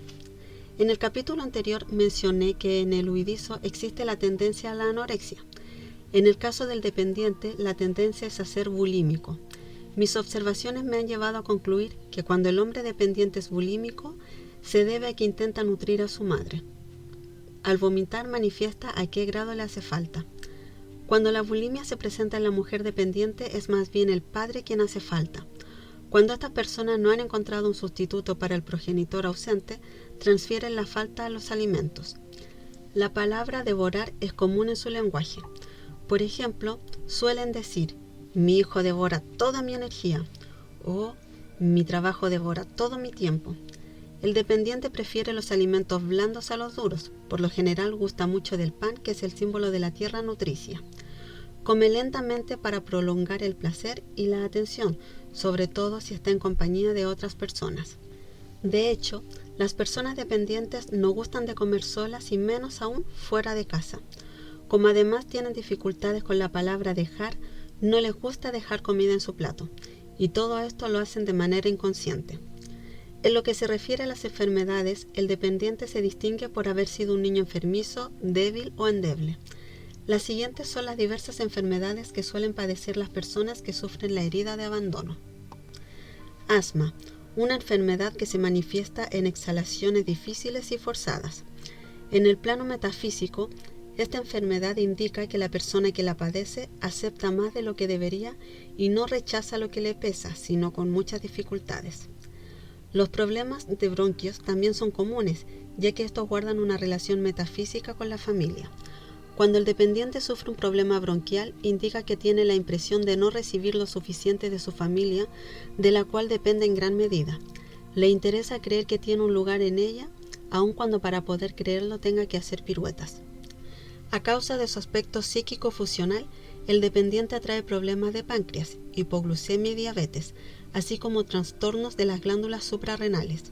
S1: En el capítulo anterior mencioné que en el huidizo existe la tendencia a la anorexia. En el caso del dependiente, la tendencia es a ser bulímico. Mis observaciones me han llevado a concluir que cuando el hombre dependiente es bulímico, se debe a que intenta nutrir a su madre. Al vomitar manifiesta a qué grado le hace falta. Cuando la bulimia se presenta en la mujer dependiente, es más bien el padre quien hace falta. Cuando estas personas no han encontrado un sustituto para el progenitor ausente, transfieren la falta a los alimentos. La palabra devorar es común en su lenguaje. Por ejemplo, suelen decir: mi hijo devora toda mi energía, o mi trabajo devora todo mi tiempo. El dependiente prefiere los alimentos blandos a los duros. Por lo general gusta mucho del pan, que es el símbolo de la tierra nutricia. Come lentamente para prolongar el placer y la atención, sobre todo si está en compañía de otras personas. De hecho, las personas dependientes no gustan de comer solas y menos aún fuera de casa. Como además tienen dificultades con la palabra dejar, no les gusta dejar comida en su plato, y todo esto lo hacen de manera inconsciente. En lo que se refiere a las enfermedades, el dependiente se distingue por haber sido un niño enfermizo, débil o endeble. Las siguientes son las diversas enfermedades que suelen padecer las personas que sufren la herida de abandono. Asma, una enfermedad que se manifiesta en exhalaciones difíciles y forzadas. En el plano metafísico, esta enfermedad indica que la persona que la padece acepta más de lo que debería y no rechaza lo que le pesa, sino con muchas dificultades. Los problemas de bronquios también son comunes, ya que estos guardan una relación metafísica con la familia. Cuando el dependiente sufre un problema bronquial, indica que tiene la impresión de no recibir lo suficiente de su familia, de la cual depende en gran medida. Le interesa creer que tiene un lugar en ella, aun cuando para poder creerlo tenga que hacer piruetas. A causa de su aspecto psíquico-fusional, el dependiente atrae problemas de páncreas, hipoglucemia y diabetes, así como trastornos de las glándulas suprarrenales.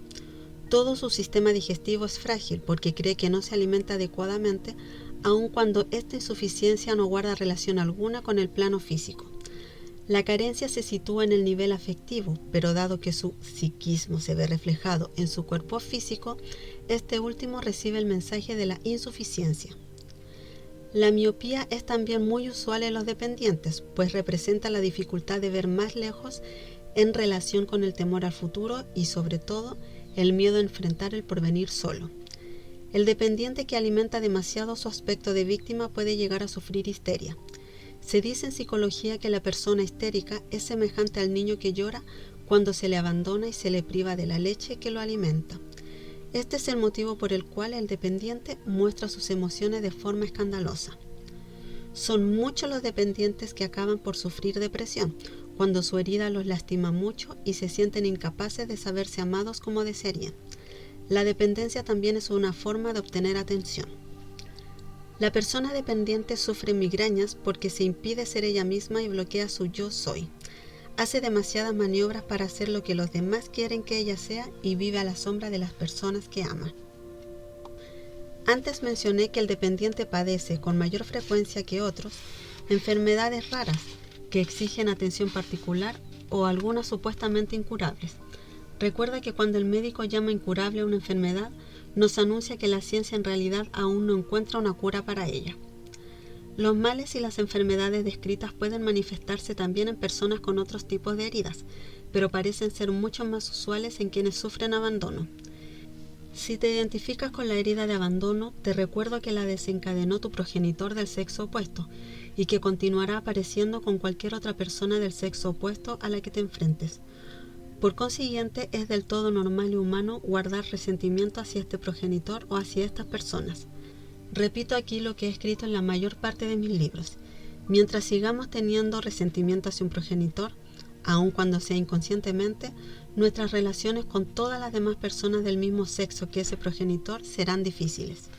S1: Todo su sistema digestivo es frágil porque cree que no se alimenta adecuadamente, aun cuando esta insuficiencia no guarda relación alguna con el plano físico. La carencia se sitúa en el nivel afectivo, pero dado que su psiquismo se ve reflejado en su cuerpo físico, este último recibe el mensaje de la insuficiencia. La miopía es también muy usual en los dependientes, pues representa la dificultad de ver más lejos en relación con el temor al futuro y, sobre todo, el miedo a enfrentar el porvenir solo. El dependiente que alimenta demasiado su aspecto de víctima puede llegar a sufrir histeria. Se dice en psicología que la persona histérica es semejante al niño que llora cuando se le abandona y se le priva de la leche que lo alimenta. Este es el motivo por el cual el dependiente muestra sus emociones de forma escandalosa. Son muchos los dependientes que acaban por sufrir depresión, cuando su herida los lastima mucho y se sienten incapaces de saberse amados como desearían. La dependencia también es una forma de obtener atención. La persona dependiente sufre migrañas porque se impide ser ella misma y bloquea su yo soy. Hace demasiadas maniobras para hacer lo que los demás quieren que ella sea y vive a la sombra de las personas que ama. Antes mencioné que el dependiente padece con mayor frecuencia que otros enfermedades raras que exigen atención particular o algunas supuestamente incurables. Recuerda que cuando el médico llama incurable a una enfermedad, nos anuncia que la ciencia en realidad aún no encuentra una cura para ella. Los males y las enfermedades descritas pueden manifestarse también en personas con otros tipos de heridas, pero parecen ser mucho más usuales en quienes sufren abandono. Si te identificas con la herida de abandono, te recuerdo que la desencadenó tu progenitor del sexo opuesto y que continuará apareciendo con cualquier otra persona del sexo opuesto a la que te enfrentes. Por consiguiente, es del todo normal y humano guardar resentimiento hacia este progenitor o hacia estas personas. Repito aquí lo que he escrito en la mayor parte de mis libros. Mientras sigamos teniendo resentimiento hacia un progenitor, aun cuando sea inconscientemente, nuestras relaciones con todas las demás personas del mismo sexo que ese progenitor serán difíciles.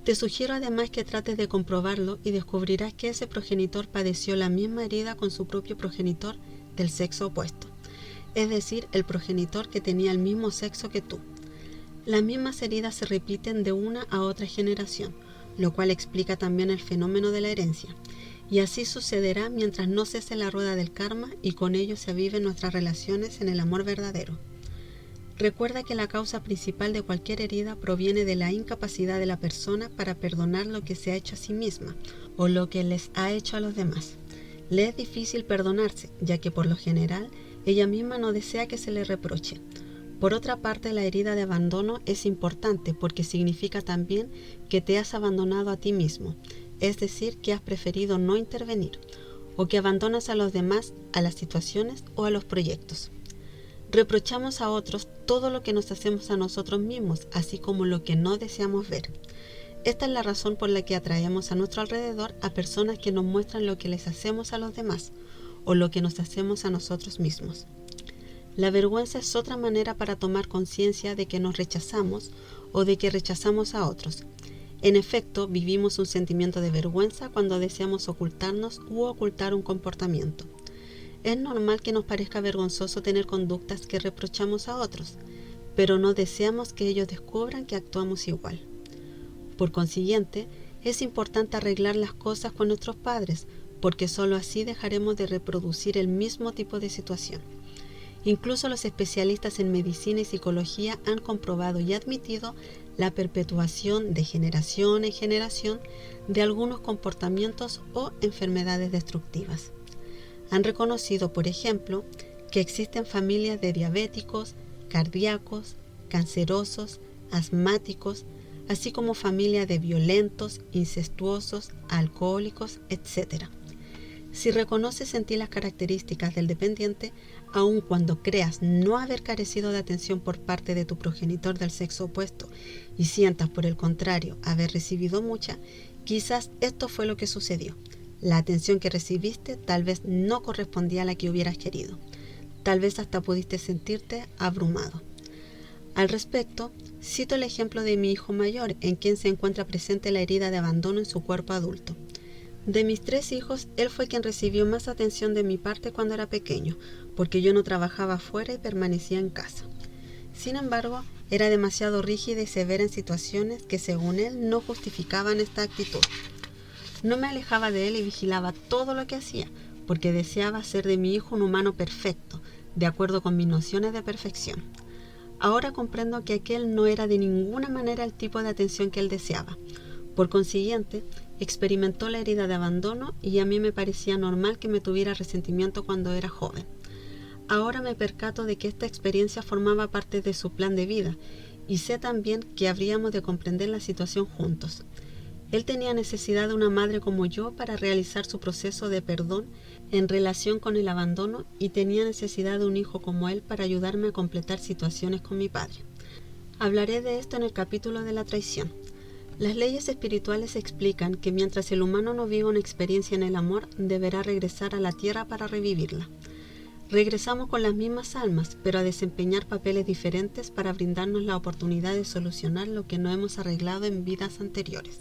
S1: Te sugiero además que trates de comprobarlo y descubrirás que ese progenitor padeció la misma herida con su propio progenitor del sexo opuesto, es decir, el progenitor que tenía el mismo sexo que tú. Las mismas heridas se repiten de una a otra generación, lo cual explica también el fenómeno de la herencia. Y así sucederá mientras no cese la rueda del karma y con ello se aviven nuestras relaciones en el amor verdadero. Recuerda que la causa principal de cualquier herida proviene de la incapacidad de la persona para perdonar lo que se ha hecho a sí misma o lo que les ha hecho a los demás. Le es difícil perdonarse, ya que por lo general ella misma no desea que se le reproche. Por otra parte, la herida de abandono es importante porque significa también que te has abandonado a ti mismo, es decir, que has preferido no intervenir, o que abandonas a los demás, a las situaciones o a los proyectos. Reprochamos a otros todo lo que nos hacemos a nosotros mismos, así como lo que no deseamos ver. Esta es la razón por la que atraemos a nuestro alrededor a personas que nos muestran lo que les hacemos a los demás, o lo que nos hacemos a nosotros mismos. La vergüenza es otra manera para tomar conciencia de que nos rechazamos o de que rechazamos a otros. En efecto, vivimos un sentimiento de vergüenza cuando deseamos ocultarnos u ocultar un comportamiento. Es normal que nos parezca vergonzoso tener conductas que reprochamos a otros, pero no deseamos que ellos descubran que actuamos igual. Por consiguiente, es importante arreglar las cosas con nuestros padres, porque sólo así dejaremos de reproducir el mismo tipo de situación. Incluso los especialistas en medicina y psicología han comprobado y admitido la perpetuación de generación en generación de algunos comportamientos o enfermedades destructivas. Han reconocido, por ejemplo, que existen familias de diabéticos, cardíacos, cancerosos, asmáticos, así como familias de violentos, incestuosos, alcohólicos, etc. Si reconoces en ti las características del dependiente, aun cuando creas no haber carecido de atención por parte de tu progenitor del sexo opuesto y sientas por el contrario haber recibido mucha, quizás esto fue lo que sucedió. La atención que recibiste tal vez no correspondía a la que hubieras querido. Tal vez hasta pudiste sentirte abrumado. Al respecto, cito el ejemplo de mi hijo mayor, en quien se encuentra presente la herida de abandono en su cuerpo adulto. De mis 3 hijos, él fue quien recibió más atención de mi parte cuando era pequeño, porque yo no trabajaba afuera y permanecía en casa. Sin embargo, era demasiado rígida y severa en situaciones que, según él, no justificaban esta actitud. No me alejaba de él y vigilaba todo lo que hacía, porque deseaba hacer de mi hijo un humano perfecto, de acuerdo con mis nociones de perfección. Ahora comprendo que aquel no era de ninguna manera el tipo de atención que él deseaba. Por consiguiente, experimentó la herida de abandono y a mí me parecía normal que me tuviera resentimiento cuando era joven. Ahora me percato de que esta experiencia formaba parte de su plan de vida y sé también que habríamos de comprender la situación juntos. Él tenía necesidad de una madre como yo para realizar su proceso de perdón en relación con el abandono y tenía necesidad de un hijo como él para ayudarme a completar situaciones con mi padre. Hablaré de esto en el capítulo de la traición. Las leyes espirituales explican que mientras el humano no viva una experiencia en el amor, deberá regresar a la tierra para revivirla. Regresamos con las mismas almas, pero a desempeñar papeles diferentes para brindarnos la oportunidad de solucionar lo que no hemos arreglado en vidas anteriores.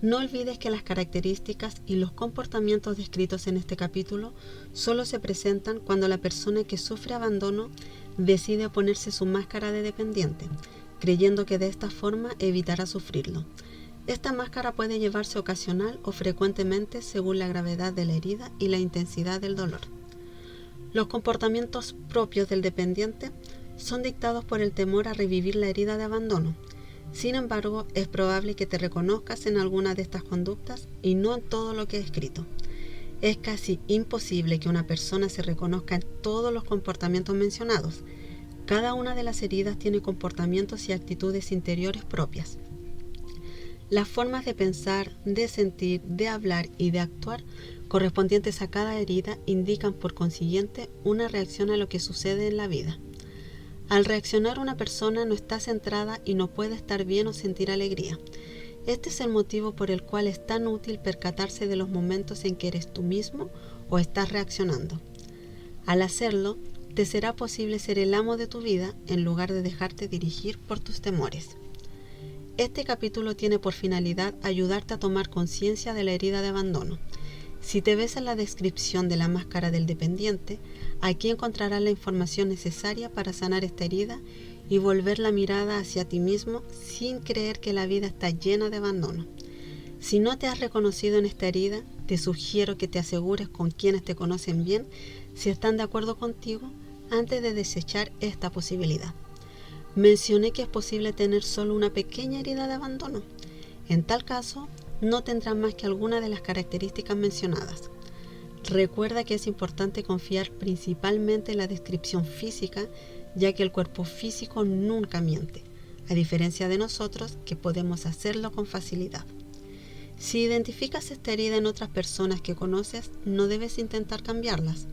S1: No olvides que las características y los comportamientos descritos en este capítulo solo se presentan cuando la persona que sufre abandono decide ponerse su máscara de dependiente, creyendo que de esta forma evitará sufrirlo. Esta máscara puede llevarse ocasional o frecuentemente según la gravedad de la herida y la intensidad del dolor. Los comportamientos propios del dependiente son dictados por el temor a revivir la herida de abandono. Sin embargo, es probable que te reconozcas en alguna de estas conductas y no en todo lo que he escrito. Es casi imposible que una persona se reconozca en todos los comportamientos mencionados. Cada una de las heridas tiene comportamientos y actitudes interiores propias. Las formas de pensar, de sentir, de hablar y de actuar correspondientes a cada herida indican por consiguiente una reacción a lo que sucede en la vida. Al reaccionar una persona no está centrada y no puede estar bien o sentir alegría. Este es el motivo por el cual es tan útil percatarse de los momentos en que eres tú mismo o estás reaccionando. Al hacerlo, te será posible ser el amo de tu vida en lugar de dejarte dirigir por tus temores. Este capítulo tiene por finalidad ayudarte a tomar conciencia de la herida de abandono. Si te ves en la descripción de la máscara del dependiente, aquí encontrarás la información necesaria para sanar esta herida y volver la mirada hacia ti mismo sin creer que la vida está llena de abandono. Si no te has reconocido en esta herida, te sugiero que te asegures con quienes te conocen bien si están de acuerdo contigo antes de desechar esta posibilidad. Mencioné que es posible tener solo una pequeña herida de abandono. En tal caso, no tendrás más que alguna de las características mencionadas. Recuerda que es importante confiar principalmente en la descripción física, ya que el cuerpo físico nunca miente, a diferencia de nosotros que podemos hacerlo con facilidad. Si identificas esta herida en otras personas que conoces, no debes intentar cambiarlas.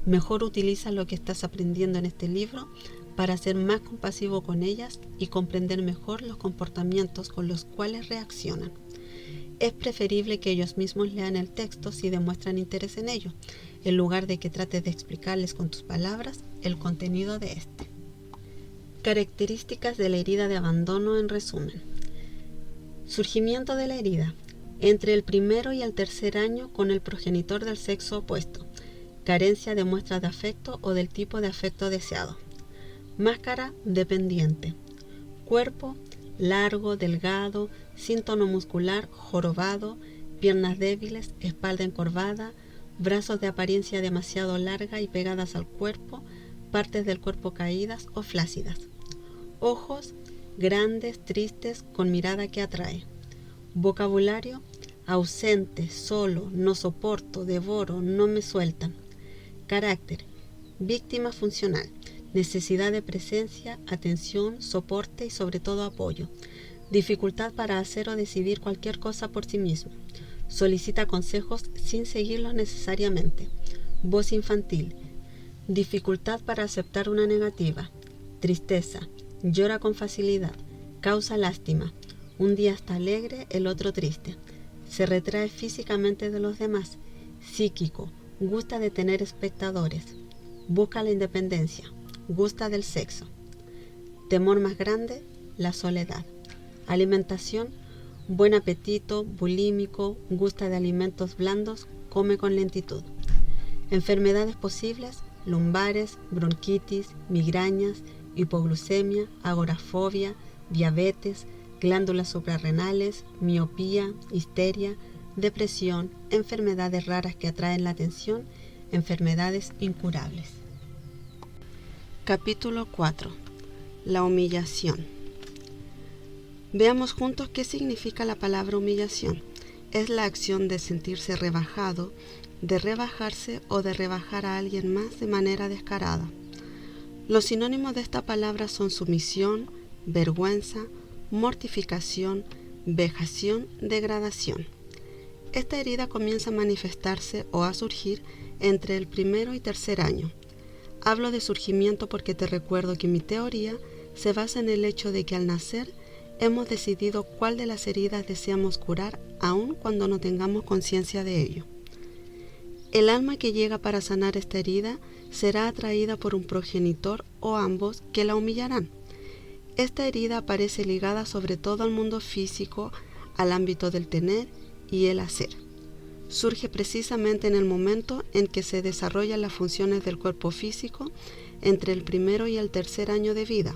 S1: Mejor utiliza lo que estás aprendiendo en este libro para ser más compasivo con ellas y comprender mejor los comportamientos con los cuales reaccionan. Es preferible que ellos mismos lean el texto si demuestran interés en ello, en lugar de que trates de explicarles con tus palabras el contenido de este. Características de la herida de abandono en resumen. Surgimiento de la herida. Entre el primero y el tercer año con el progenitor del sexo opuesto. Carencia de muestras de afecto o del tipo de afecto deseado. Máscara dependiente. Cuerpo largo, delgado, sin tono muscular, jorobado, piernas débiles, espalda encorvada, brazos de apariencia demasiado larga y pegadas al cuerpo, partes del cuerpo caídas o flácidas. Ojos grandes, tristes, con mirada que atrae. Vocabulario ausente, solo, no soporto, devoro, no me sueltan. Carácter víctima funcional. Necesidad de presencia, atención, soporte y sobre todo apoyo. Dificultad para hacer o decidir cualquier cosa por sí mismo. Solicita consejos sin seguirlos necesariamente. Voz infantil. Dificultad para aceptar una negativa. Tristeza. Llora con facilidad. Causa lástima. Un día está alegre, el otro triste. Se retrae físicamente de los demás. Psíquico. Gusta de tener espectadores. Busca la independencia. Gusta del sexo. Temor más grande, la soledad. Alimentación, buen apetito, bulímico, gusta de alimentos blandos, come con lentitud. Enfermedades posibles, lumbares, bronquitis, migrañas, hipoglucemia, agorafobia, diabetes, glándulas suprarrenales, miopía, histeria, depresión, enfermedades raras que atraen la atención, enfermedades incurables. Capítulo 4. La humillación. Veamos juntos qué significa la palabra humillación. Es la acción de sentirse rebajado, de rebajarse o de rebajar a alguien más de manera descarada. Los sinónimos de esta palabra son sumisión, vergüenza, mortificación, vejación, degradación. Esta herida comienza a manifestarse o a surgir entre el primero y tercer año. Hablo de surgimiento porque te recuerdo que mi teoría se basa en el hecho de que al nacer hemos decidido cuál de las heridas deseamos curar aun cuando no tengamos conciencia de ello. El alma que llega para sanar esta herida será atraída por un progenitor o ambos que la humillarán. Esta herida aparece ligada sobre todo al mundo físico, al ámbito del tener y el hacer. Surge precisamente en el momento en que se desarrollan las funciones del cuerpo físico entre el primero y el tercer año de vida,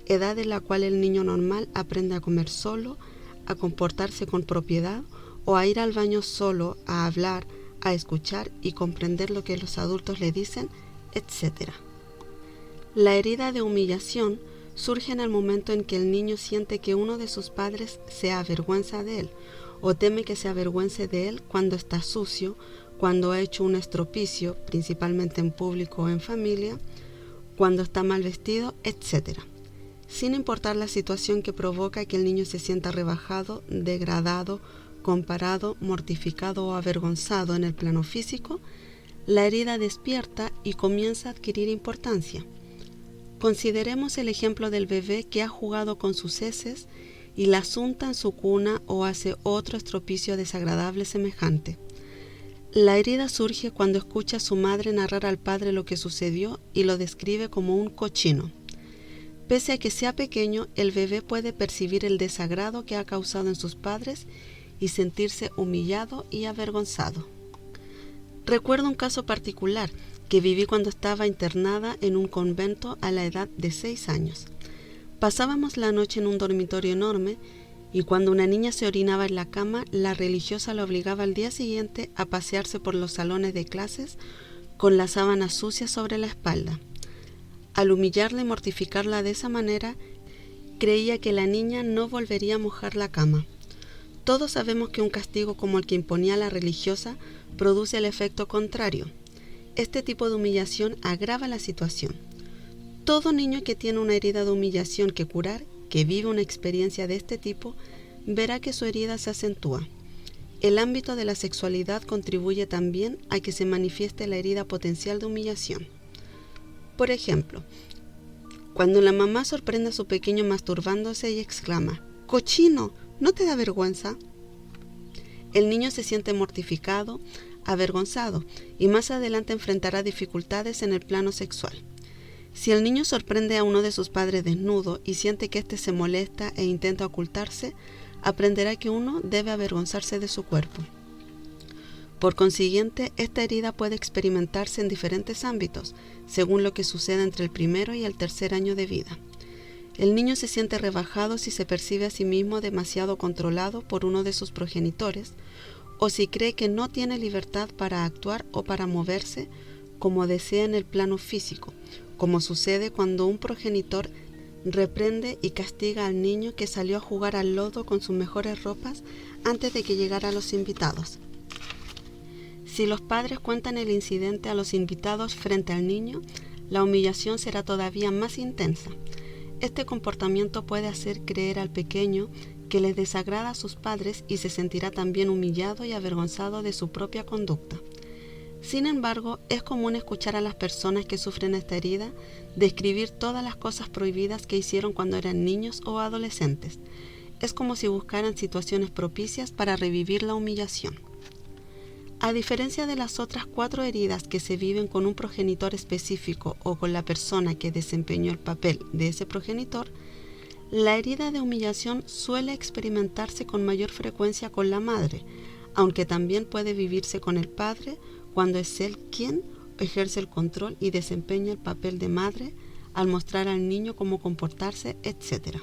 S1: edad en la cual el niño normal aprende a comer solo, a comportarse con propiedad o a ir al baño solo, a hablar, a escuchar y comprender lo que los adultos le dicen, etc. La herida de humillación surge en el momento en que el niño siente que uno de sus padres se avergüenza de él o teme que se avergüence de él cuando está sucio, cuando ha hecho un estropicio, principalmente en público o en familia, cuando está mal vestido, etc. Sin importar la situación que provoca que el niño se sienta rebajado, degradado, comparado, mortificado o avergonzado en el plano físico, la herida despierta y comienza a adquirir importancia. Consideremos el ejemplo del bebé que ha jugado con sus heces y las unta en su cuna o hace otro estropicio desagradable semejante. La herida surge cuando escucha a su madre narrar al padre lo que sucedió y lo describe como un cochino. Pese a que sea pequeño, el bebé puede percibir el desagrado que ha causado en sus padres y sentirse humillado y avergonzado. Recuerdo un caso particular que viví cuando estaba internada en un convento a la edad de 6 años. Pasábamos la noche en un dormitorio enorme y cuando una niña se orinaba en la cama, la religiosa la obligaba al día siguiente a pasearse por los salones de clases con la sábana sucia sobre la espalda. Al humillarla y mortificarla de esa manera, creía que la niña no volvería a mojar la cama. Todos sabemos que un castigo como el que imponía la religiosa produce el efecto contrario. Este tipo de humillación agrava la situación. Todo niño que tiene una herida de humillación que curar, que vive una experiencia de este tipo, verá que su herida se acentúa. El ámbito de la sexualidad contribuye también a que se manifieste la herida potencial de humillación. Por ejemplo, cuando la mamá sorprende a su pequeño masturbándose y exclama: ¡Cochino! ¿No te da vergüenza? El niño se siente mortificado, avergonzado y más adelante enfrentará dificultades en el plano sexual. Si el niño sorprende a uno de sus padres desnudo y siente que éste se molesta e intenta ocultarse, aprenderá que uno debe avergonzarse de su cuerpo. Por consiguiente, esta herida puede experimentarse en diferentes ámbitos, según lo que suceda entre el primero y el tercer año de vida. El niño se siente rebajado si se percibe a sí mismo demasiado controlado por uno de sus progenitores, o si cree que no tiene libertad para actuar o para moverse como desea en el plano físico, como sucede cuando un progenitor reprende y castiga al niño que salió a jugar al lodo con sus mejores ropas antes de que llegaran los invitados. Si los padres cuentan el incidente a los invitados frente al niño, la humillación será todavía más intensa. Este comportamiento puede hacer creer al pequeño que les desagrada a sus padres y se sentirá también humillado y avergonzado de su propia conducta. Sin embargo, es común escuchar a las personas que sufren esta herida describir todas las cosas prohibidas que hicieron cuando eran niños o adolescentes. Es como si buscaran situaciones propicias para revivir la humillación. A diferencia de las otras 4 heridas que se viven con un progenitor específico o con la persona que desempeñó el papel de ese progenitor, la herida de humillación suele experimentarse con mayor frecuencia con la madre, aunque también puede vivirse con el padre cuando es él quien ejerce el control y desempeña el papel de madre al mostrar al niño cómo comportarse, etc.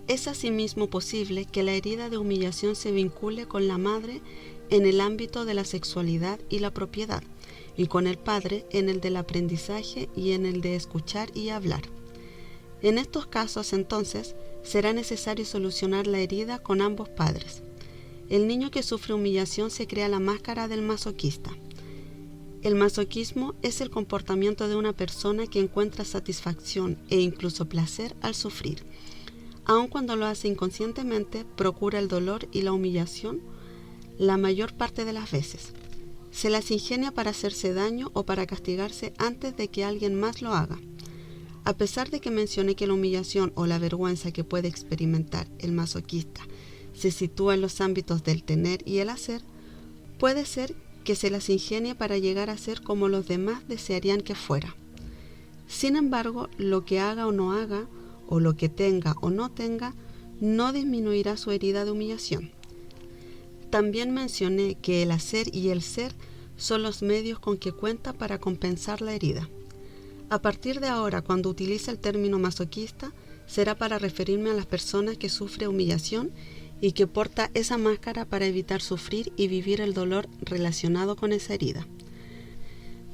S1: Es asimismo posible que la herida de humillación se vincule con la madre en el ámbito de la sexualidad y la propiedad, y con el padre en el del aprendizaje y en el de escuchar y hablar. En estos casos, entonces, será necesario solucionar la herida con ambos padres. El niño que sufre humillación se crea la máscara del masoquista. El masoquismo es el comportamiento de una persona que encuentra satisfacción e incluso placer al sufrir. Aun cuando lo hace inconscientemente, procura el dolor y la humillación la mayor parte de las veces. Se las ingenia para hacerse daño o para castigarse antes de que alguien más lo haga. A pesar de que mencioné que la humillación o la vergüenza que puede experimentar el masoquista se sitúa en los ámbitos del tener y el hacer, puede ser que se las ingenie para llegar a ser como los demás desearían que fuera. Sin embargo, lo que haga o no haga, o lo que tenga o no tenga, no disminuirá su herida de humillación. También mencioné que el hacer y el ser son los medios con que cuenta para compensar la herida. A partir de ahora, cuando utilice el término masoquista, será para referirme a las personas que sufren humillación y que porta esa máscara para evitar sufrir y vivir el dolor relacionado con esa herida.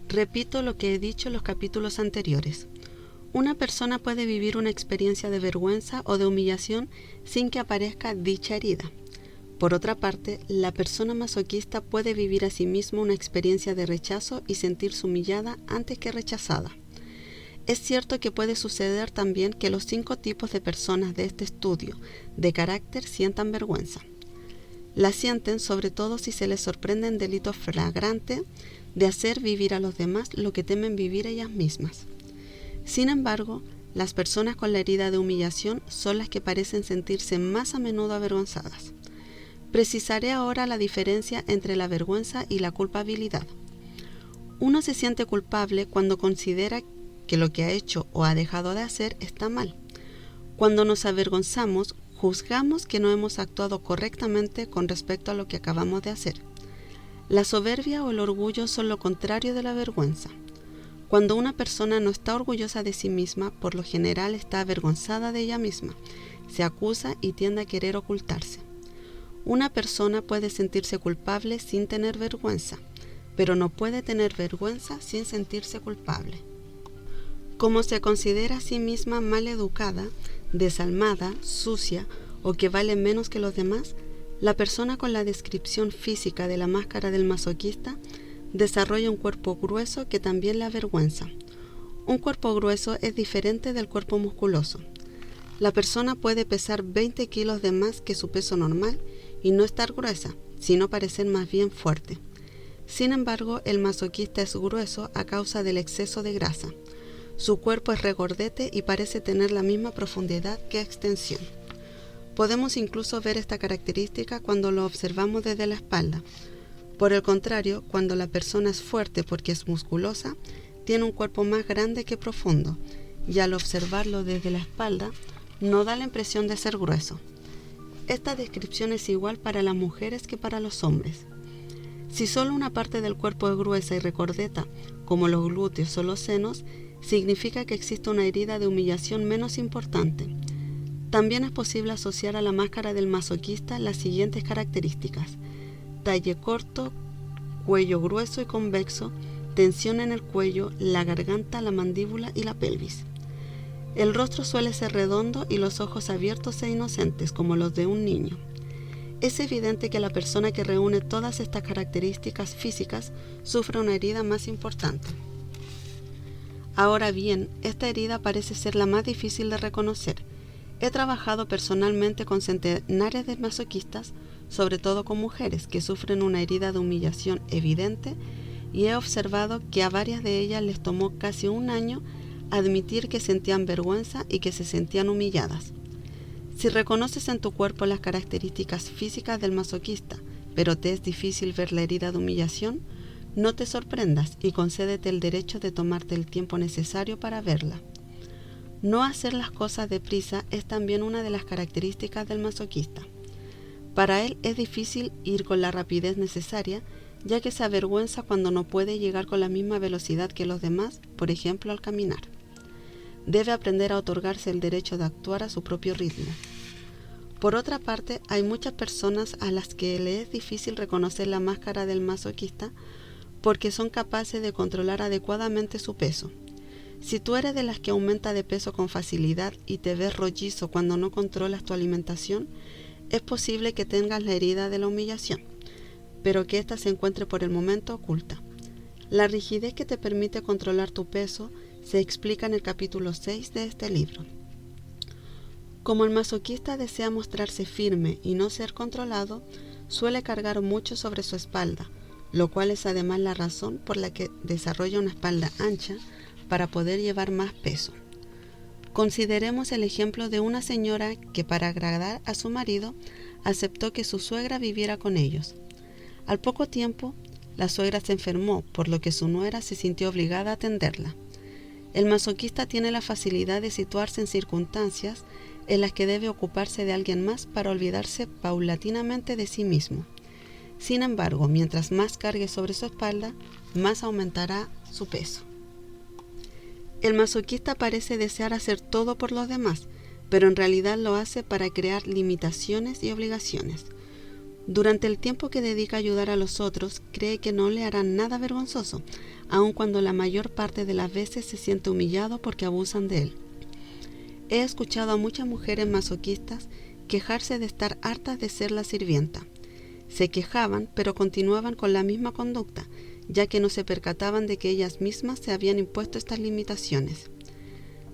S1: Repito lo que he dicho en los capítulos anteriores. Una persona puede vivir una experiencia de vergüenza o de humillación sin que aparezca dicha herida. Por otra parte, la persona masoquista puede vivir a sí misma una experiencia de rechazo y sentirse humillada antes que rechazada. Es cierto que puede suceder también que los 5 tipos de personas de este estudio de carácter sientan vergüenza. La sienten sobre todo si se les sorprende en delitos flagrantes de hacer vivir a los demás lo que temen vivir ellas mismas. Sin embargo, las personas con la herida de humillación son las que parecen sentirse más a menudo avergonzadas. Precisaré ahora la diferencia entre la vergüenza y la culpabilidad. Uno se siente culpable cuando considera que lo que ha hecho o ha dejado de hacer está mal. Cuando nos avergonzamos, juzgamos que no hemos actuado correctamente con respecto a lo que acabamos de hacer. La soberbia o el orgullo son lo contrario de la vergüenza. Cuando una persona no está orgullosa de sí misma, por lo general está avergonzada de ella misma. se acusa y tiende a querer ocultarse. Una persona puede sentirse culpable sin tener vergüenza, pero no puede tener vergüenza sin sentirse culpable. Como se considera a sí misma mal educada, desalmada, sucia o que vale menos que los demás, la persona con la descripción física de la máscara del masoquista desarrolla un cuerpo grueso que también la avergüenza. Un cuerpo grueso es diferente del cuerpo musculoso. La persona puede pesar 20 kilos de más que su peso normal y no estar gruesa, sino parecer más bien fuerte. Sin embargo, el masoquista es grueso a causa del exceso de grasa. Su cuerpo es regordete y parece tener la misma profundidad que extensión. Podemos incluso ver esta característica cuando lo observamos desde la espalda. Por el contrario, cuando la persona es fuerte porque es musculosa, tiene un cuerpo más grande que profundo, y al observarlo desde la espalda, no da la impresión de ser grueso. Esta descripción es igual para las mujeres que para los hombres. Si solo una parte del cuerpo es gruesa y recordeta, como los glúteos o los senos, significa que existe una herida de humillación menos importante. También es posible asociar a la máscara del masoquista las siguientes características: talle corto, cuello grueso y convexo, tensión en el cuello, la garganta, la mandíbula y la pelvis. El rostro suele ser redondo y los ojos abiertos e inocentes, como los de un niño. Es evidente que la persona que reúne todas estas características físicas sufre una herida más importante. Ahora bien, esta herida parece ser la más difícil de reconocer. He trabajado personalmente con centenares de masoquistas, sobre todo con mujeres que sufren una herida de humillación evidente, y he observado que a varias de ellas les tomó casi un año admitir que sentían vergüenza y que se sentían humilladas. Si reconoces en tu cuerpo las características físicas del masoquista, pero te es difícil ver la herida de humillación, no te sorprendas y concédete el derecho de tomarte el tiempo necesario para verla. No hacer las cosas deprisa es también una de las características del masoquista. Para él es difícil ir con la rapidez necesaria, ya que se avergüenza cuando no puede llegar con la misma velocidad que los demás, por ejemplo al caminar. Debe aprender a otorgarse el derecho de actuar a su propio ritmo. Por otra parte, hay muchas personas a las que le es difícil reconocer la máscara del masoquista porque son capaces de controlar adecuadamente su peso. Si tú eres de las que aumenta de peso con facilidad y te ves rollizo cuando no controlas tu alimentación, es posible que tengas la herida de la humillación, pero que ésta se encuentre por el momento oculta. La rigidez que te permite controlar tu peso se explica en el capítulo 6 de este libro. Como el masoquista desea mostrarse firme y no ser controlado, suele cargar mucho sobre su espalda, lo cual es además la razón por la que desarrolla una espalda ancha para poder llevar más peso. Consideremos el ejemplo de una señora que para agradar a su marido aceptó que su suegra viviera con ellos. Al poco tiempo, la suegra se enfermó, por lo que su nuera se sintió obligada a atenderla. El masoquista tiene la facilidad de situarse en circunstancias en las que debe ocuparse de alguien más para olvidarse paulatinamente de sí mismo. Sin embargo, mientras más cargue sobre su espalda, más aumentará su peso. El masoquista parece desear hacer todo por los demás, pero en realidad lo hace para crear limitaciones y obligaciones. Durante el tiempo que dedica a ayudar a los otros, cree que no le harán nada vergonzoso, aun cuando la mayor parte de las veces se siente humillado porque abusan de él. He escuchado a muchas mujeres masoquistas quejarse de estar hartas de ser la sirvienta. Se quejaban, pero continuaban con la misma conducta, ya que no se percataban de que ellas mismas se habían impuesto estas limitaciones.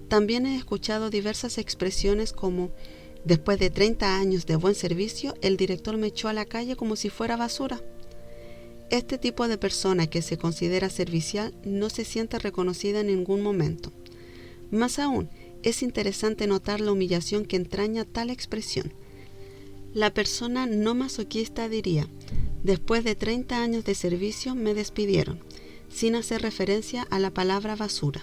S1: También he escuchado diversas expresiones como: después de 30 años de buen servicio, el director me echó a la calle como si fuera basura. Este tipo de persona que se considera servicial no se siente reconocida en ningún momento. Más aún, es interesante notar la humillación que entraña tal expresión. La persona no masoquista diría: después de 30 años de servicio me despidieron, sin hacer referencia a la palabra basura.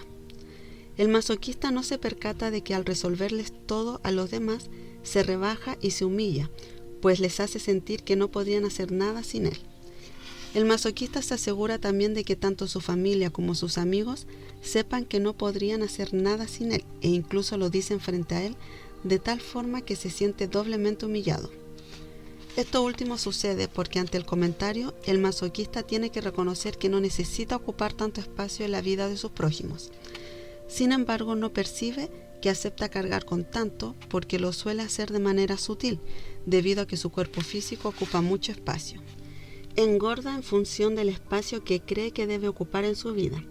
S1: El masoquista no se percata de que al resolverles todo a los demás, se rebaja y se humilla, pues les hace sentir que no podrían hacer nada sin él. El masoquista se asegura también de que tanto su familia como sus amigos sepan que no podrían hacer nada sin él, e incluso lo dicen frente a él, de tal forma que se siente doblemente humillado. Esto último sucede porque ante el comentario, el masoquista tiene que reconocer que no necesita ocupar tanto espacio en la vida de sus prójimos. Sin embargo, no percibe que acepta cargar con tanto porque lo suele hacer de manera sutil, debido a que su cuerpo físico ocupa mucho espacio. Engorda en función del espacio que cree que debe ocupar en su vida.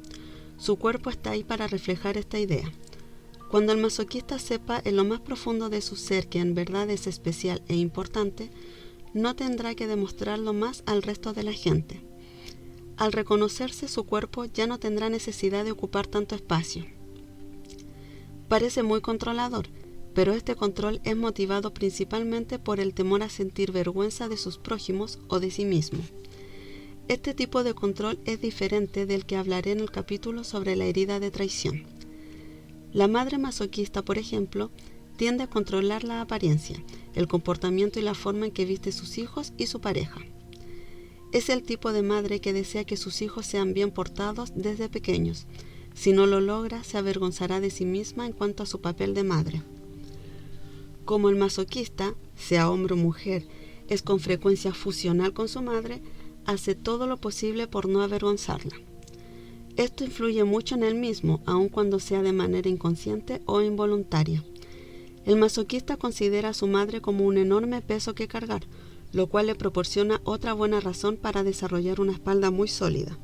S1: Su cuerpo está ahí para reflejar esta idea. Cuando el masoquista sepa en lo más profundo de su ser que en verdad es especial e importante, no tendrá que demostrarlo más al resto de la gente. Al reconocerse su cuerpo ya no tendrá necesidad de ocupar tanto espacio. Parece muy controlador, pero este control es motivado principalmente por el temor a sentir vergüenza de sus prójimos o de sí mismo. Este tipo de control es diferente del que hablaré en el capítulo sobre la herida de traición. La madre masoquista, por ejemplo, tiende a controlar la apariencia, el comportamiento y la forma en que viste sus hijos y su pareja. Es el tipo de madre que desea que sus hijos sean bien portados desde pequeños. Si no lo logra, se avergonzará de sí misma en cuanto a su papel de madre. Como el masoquista, sea hombre o mujer, es con frecuencia fusional con su madre, hace todo lo posible por no avergonzarla. Esto influye mucho en él mismo, aun cuando sea de manera inconsciente o involuntaria. El masoquista considera a su madre como un enorme peso que cargar, lo cual le proporciona otra buena razón para desarrollar una espalda muy sólida.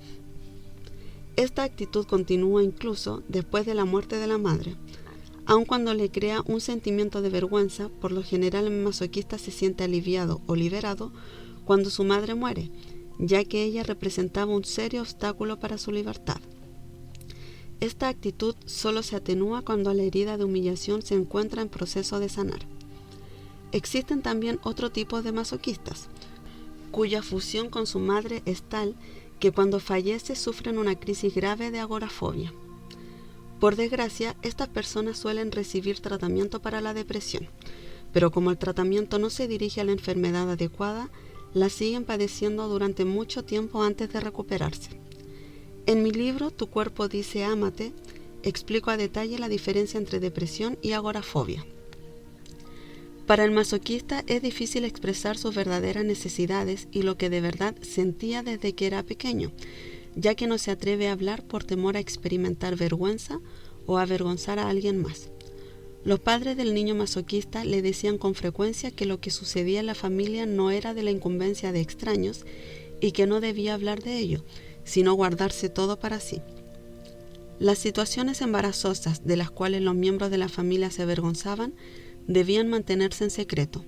S1: Esta actitud continúa incluso después de la muerte de la madre. Aun cuando le crea un sentimiento de vergüenza, por lo general el masoquista se siente aliviado o liberado cuando su madre muere, ya que ella representaba un serio obstáculo para su libertad. Esta actitud solo se atenúa cuando la herida de humillación se encuentra en proceso de sanar. Existen también otro tipo de masoquistas, cuya fusión con su madre es tal que cuando fallece sufren una crisis grave de agorafobia. Por desgracia, estas personas suelen recibir tratamiento para la depresión, pero como el tratamiento no se dirige a la enfermedad adecuada, la siguen padeciendo durante mucho tiempo antes de recuperarse. En mi libro Tu cuerpo dice ámate, explico a detalle la diferencia entre depresión y agorafobia. Para el masoquista es difícil expresar sus verdaderas necesidades y lo que de verdad sentía desde que era pequeño, ya que no se atreve a hablar por temor a experimentar vergüenza o avergonzar a alguien más. Los padres del niño masoquista le decían con frecuencia que lo que sucedía en la familia no era de la incumbencia de extraños y que no debía hablar de ello, sino guardarse todo para sí. Las situaciones embarazosas de las cuales los miembros de la familia se avergonzaban debían mantenerse en secreto.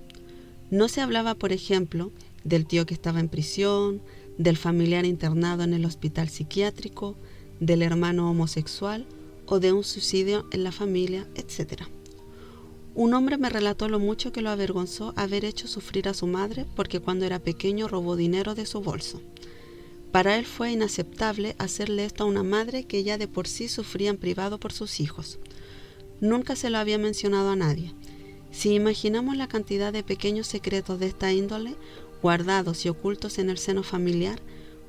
S1: No se hablaba, por ejemplo, del tío que estaba en prisión, del familiar internado en el hospital psiquiátrico, del hermano homosexual o de un suicidio en la familia, etc. Un hombre me relató lo mucho que lo avergonzó haber hecho sufrir a su madre porque cuando era pequeño robó dinero de su bolso. Para él fue inaceptable hacerle esto a una madre que ya de por sí sufría en privado por sus hijos. Nunca se lo había mencionado a nadie. Si imaginamos la cantidad de pequeños secretos de esta índole, guardados y ocultos en el seno familiar,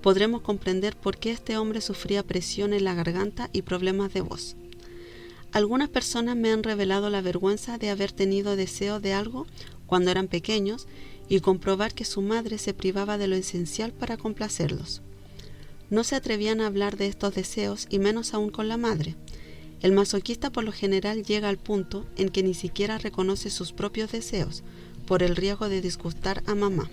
S1: podremos comprender por qué este hombre sufría presión en la garganta y problemas de voz. Algunas personas me han revelado la vergüenza de haber tenido deseo de algo cuando eran pequeños y comprobar que su madre se privaba de lo esencial para complacerlos. No se atrevían a hablar de estos deseos y menos aún con la madre. El masoquista por lo general llega al punto en que ni siquiera reconoce sus propios deseos por el riesgo de disgustar a mamá.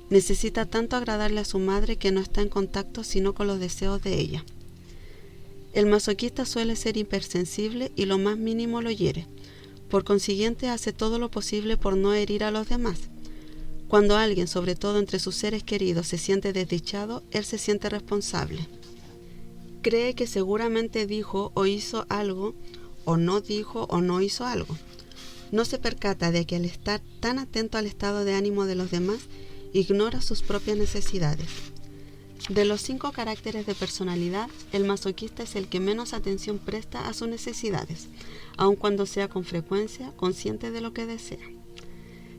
S1: Necesita tanto agradarle a su madre que no está en contacto sino con los deseos de ella. El masoquista suele ser hipersensible y lo más mínimo lo hiere. Por consiguiente, hace todo lo posible por no herir a los demás. Cuando alguien, sobre todo entre sus seres queridos, se siente desdichado, él se siente responsable. Cree que seguramente dijo o hizo algo, o no dijo o no hizo algo. No se percata de que al estar tan atento al estado de ánimo de los demás, ignora sus propias necesidades. De los 5 caracteres de personalidad, el masoquista es el que menos atención presta a sus necesidades, aun cuando sea con frecuencia consciente de lo que desea.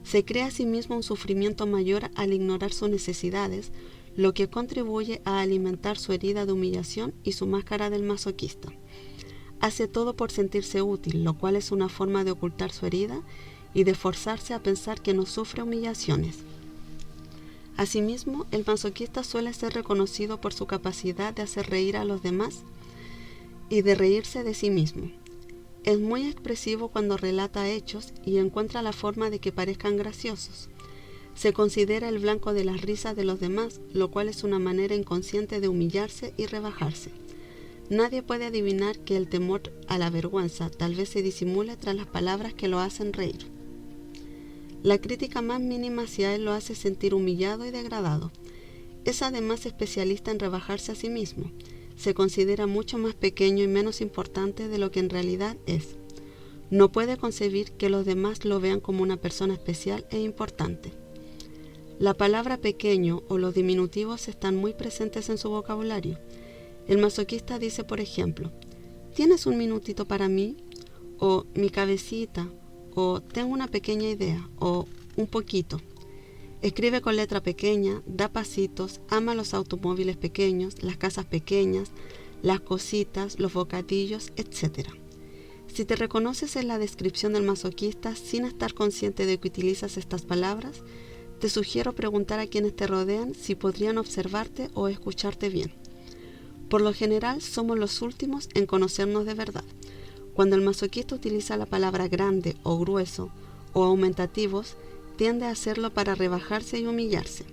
S1: Se crea a sí mismo un sufrimiento mayor al ignorar sus necesidades, lo que contribuye a alimentar su herida de humillación y su máscara del masoquista. hace todo por sentirse útil, lo cual es una forma de ocultar su herida y de forzarse a pensar que no sufre humillaciones. Asimismo, el masoquista suele ser reconocido por su capacidad de hacer reír a los demás y de reírse de sí mismo. Es muy expresivo cuando relata hechos y encuentra la forma de que parezcan graciosos. Se considera el blanco de las risas de los demás, lo cual es una manera inconsciente de humillarse y rebajarse. Nadie puede adivinar que el temor a la vergüenza tal vez se disimule tras las palabras que lo hacen reír. La crítica más mínima hacia él lo hace sentir humillado y degradado. Es además especialista en rebajarse a sí mismo. Se considera mucho más pequeño y menos importante de lo que en realidad es. No puede concebir que los demás lo vean como una persona especial e importante. La palabra pequeño o los diminutivos están muy presentes en su vocabulario. El masoquista dice, por ejemplo, ¿tienes un minutito para mí? O mi cabecita, o tengo una pequeña idea, o un poquito. Escribe con letra pequeña, da pasitos, ama los automóviles pequeños, las casas pequeñas, las cositas, los bocadillos, etc. Si te reconoces en la descripción del masoquista sin estar consciente de que utilizas estas palabras, te sugiero preguntar a quienes te rodean si podrían observarte o escucharte bien. Por lo general, somos los últimos en conocernos de verdad. Cuando el masoquista utiliza la palabra grande o grueso o aumentativos, tiende a hacerlo para rebajarse y humillarse.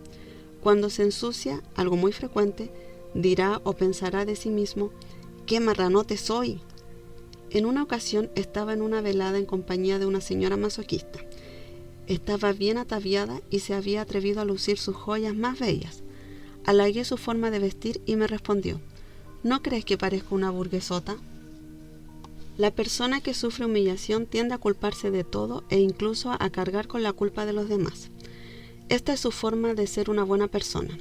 S1: Cuando se ensucia, algo muy frecuente, dirá o pensará de sí mismo, ¡qué marranote soy! En una ocasión estaba en una velada en compañía de una señora masoquista. Estaba bien ataviada y se había atrevido a lucir sus joyas más bellas. Halagué su forma de vestir y me respondió, ¿no crees que parezco una burguesota? La persona que sufre humillación tiende a culparse de todo e incluso a cargar con la culpa de los demás. Esta es su forma de ser una buena persona.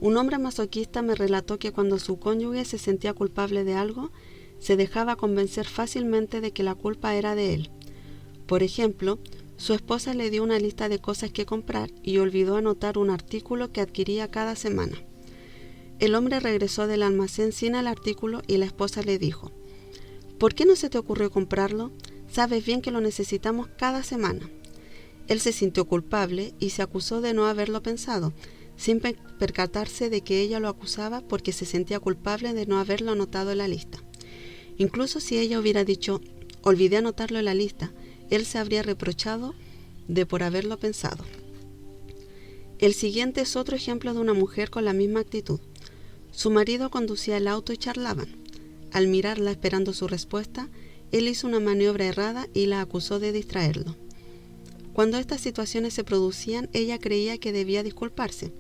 S1: Un hombre masoquista me relató que cuando su cónyuge se sentía culpable de algo, se dejaba convencer fácilmente de que la culpa era de él. Por ejemplo, su esposa le dio una lista de cosas que comprar y olvidó anotar un artículo que adquiría cada semana. El hombre regresó del almacén sin el artículo y la esposa le dijo, ¿por qué no se te ocurrió comprarlo? Sabes bien que lo necesitamos cada semana. Él se sintió culpable y se acusó de no haberlo pensado, sin percatarse de que ella lo acusaba porque se sentía culpable de no haberlo anotado en la lista. Incluso si ella hubiera dicho, olvidé anotarlo en la lista, él se habría reprochado de por haberlo pensado. El siguiente es otro ejemplo de una mujer con la misma actitud. Su marido conducía el auto y charlaban. Al mirarla esperando su respuesta, él hizo una maniobra errada y la acusó de distraerlo. Cuando estas situaciones se producían, ella creía que debía disculparse.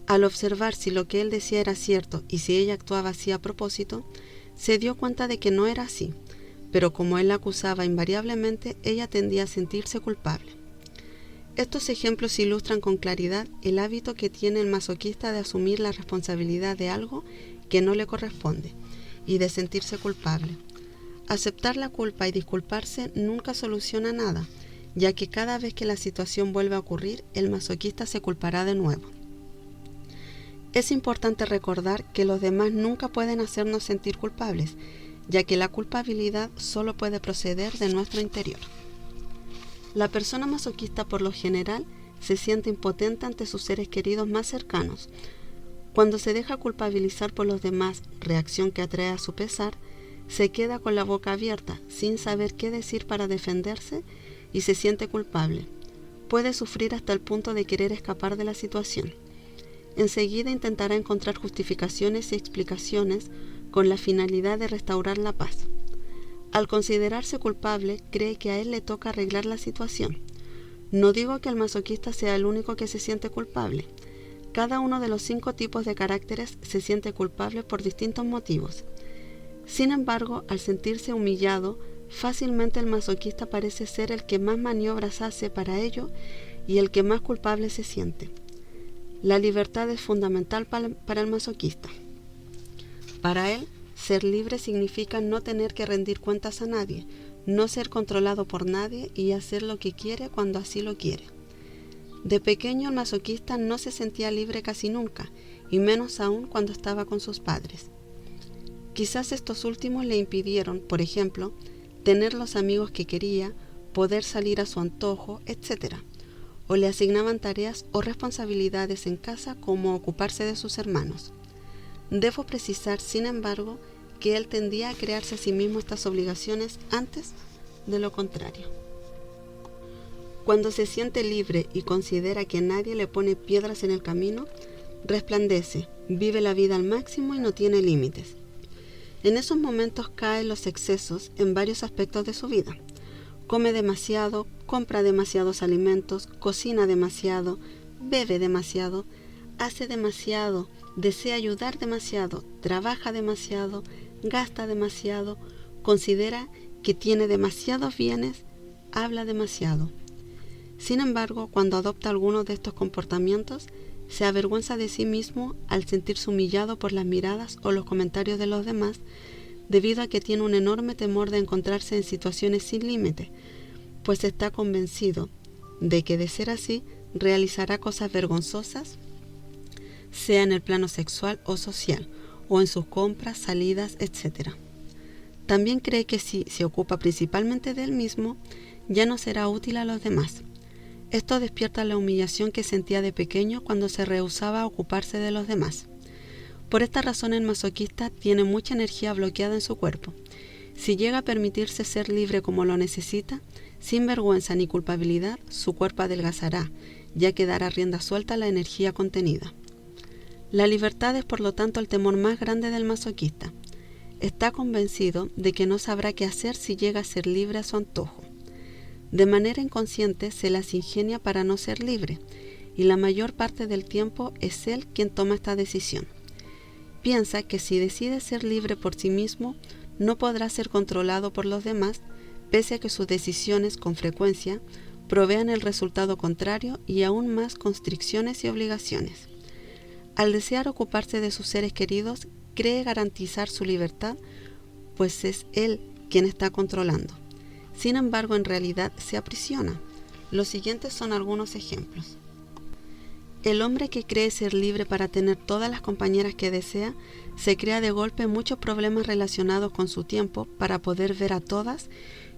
S1: Al observar si lo que él decía era cierto y si ella actuaba así a propósito, se dio cuenta de que no era así, pero como él la acusaba invariablemente, ella tendía a sentirse culpable. Estos ejemplos ilustran con claridad el hábito que tiene el masoquista de asumir la responsabilidad de algo que no le corresponde y de sentirse culpable. Aceptar la culpa y disculparse nunca soluciona nada, ya que cada vez que la situación vuelve a ocurrir, el masoquista se culpará de nuevo. Es importante recordar que los demás nunca pueden hacernos sentir culpables, ya que la culpabilidad solo puede proceder de nuestro interior. La persona masoquista por lo general se siente impotente ante sus seres queridos más cercanos. Cuando se deja culpabilizar por los demás, reacción que atrae a su pesar, se queda con la boca abierta, sin saber qué decir para defenderse y se siente culpable. Puede sufrir hasta el punto de querer escapar de la situación. Enseguida intentará encontrar justificaciones y explicaciones con la finalidad de restaurar la paz. Al considerarse culpable, cree que a él le toca arreglar la situación. No digo que el masoquista sea el único que se siente culpable. Cada uno de los 5 tipos de caracteres se siente culpable por distintos motivos. Sin embargo, al sentirse humillado, fácilmente el masoquista parece ser el que más maniobras hace para ello y el que más culpable se siente. La libertad es fundamental para el masoquista. Para él, ser libre significa no tener que rendir cuentas a nadie, no ser controlado por nadie y hacer lo que quiere cuando así lo quiere. De pequeño el masoquista no se sentía libre casi nunca, y menos aún cuando estaba con sus padres. Quizás estos últimos le impidieron, por ejemplo, tener los amigos que quería, poder salir a su antojo, etc. O le asignaban tareas o responsabilidades en casa como ocuparse de sus hermanos. Debo precisar, sin embargo, que él tendía a crearse a sí mismo estas obligaciones antes de lo contrario. Cuando se siente libre y considera que nadie le pone piedras en el camino, resplandece, vive la vida al máximo y no tiene límites. En esos momentos caen los excesos en varios aspectos de su vida. Come demasiado, compra demasiados alimentos, cocina demasiado, bebe demasiado, hace demasiado, desea ayudar demasiado, trabaja demasiado, gasta demasiado, considera que tiene demasiados bienes, habla demasiado. Sin embargo, cuando adopta algunos de estos comportamientos, se avergüenza de sí mismo al sentirse humillado por las miradas o los comentarios de los demás, debido a que tiene un enorme temor de encontrarse en situaciones sin límite, pues está convencido de que de ser así, realizará cosas vergonzosas, sea en el plano sexual o social, o en sus compras, salidas, etc. También cree que si se ocupa principalmente de él mismo, ya no será útil a los demás. Esto despierta la humillación que sentía de pequeño cuando se rehusaba a ocuparse de los demás. Por esta razón el masoquista tiene mucha energía bloqueada en su cuerpo. Si llega a permitirse ser libre como lo necesita, sin vergüenza ni culpabilidad, su cuerpo adelgazará, ya que dará rienda suelta a la energía contenida. La libertad es por lo tanto el temor más grande del masoquista. Está convencido de que no sabrá qué hacer si llega a ser libre a su antojo. De manera inconsciente se las ingenia para no ser libre, y la mayor parte del tiempo es él quien toma esta decisión. Piensa que si decide ser libre por sí mismo, no podrá ser controlado por los demás, pese a que sus decisiones, con frecuencia, provean el resultado contrario y aún más constricciones y obligaciones. Al desear ocuparse de sus seres queridos, cree garantizar su libertad, pues es él quien está controlando. Sin embargo, en realidad se aprisiona. Los siguientes son algunos ejemplos. El hombre que cree ser libre para tener todas las compañeras que desea, se crea de golpe muchos problemas relacionados con su tiempo para poder ver a todas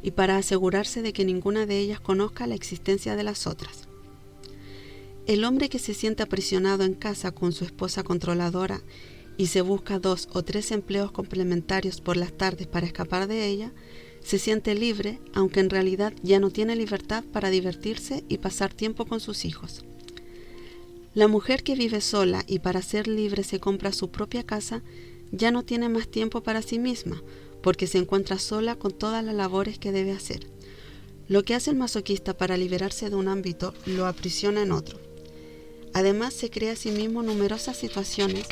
S1: y para asegurarse de que ninguna de ellas conozca la existencia de las otras. El hombre que se siente aprisionado en casa con su esposa controladora y se busca 2 o 3 empleos complementarios por las tardes para escapar de ella, se siente libre, aunque en realidad ya no tiene libertad para divertirse y pasar tiempo con sus hijos. La mujer que vive sola y para ser libre se compra su propia casa, ya no tiene más tiempo para sí misma, porque se encuentra sola con todas las labores que debe hacer. Lo que hace el masoquista para liberarse de un ámbito lo aprisiona en otro. Además, se crea a sí mismo numerosas situaciones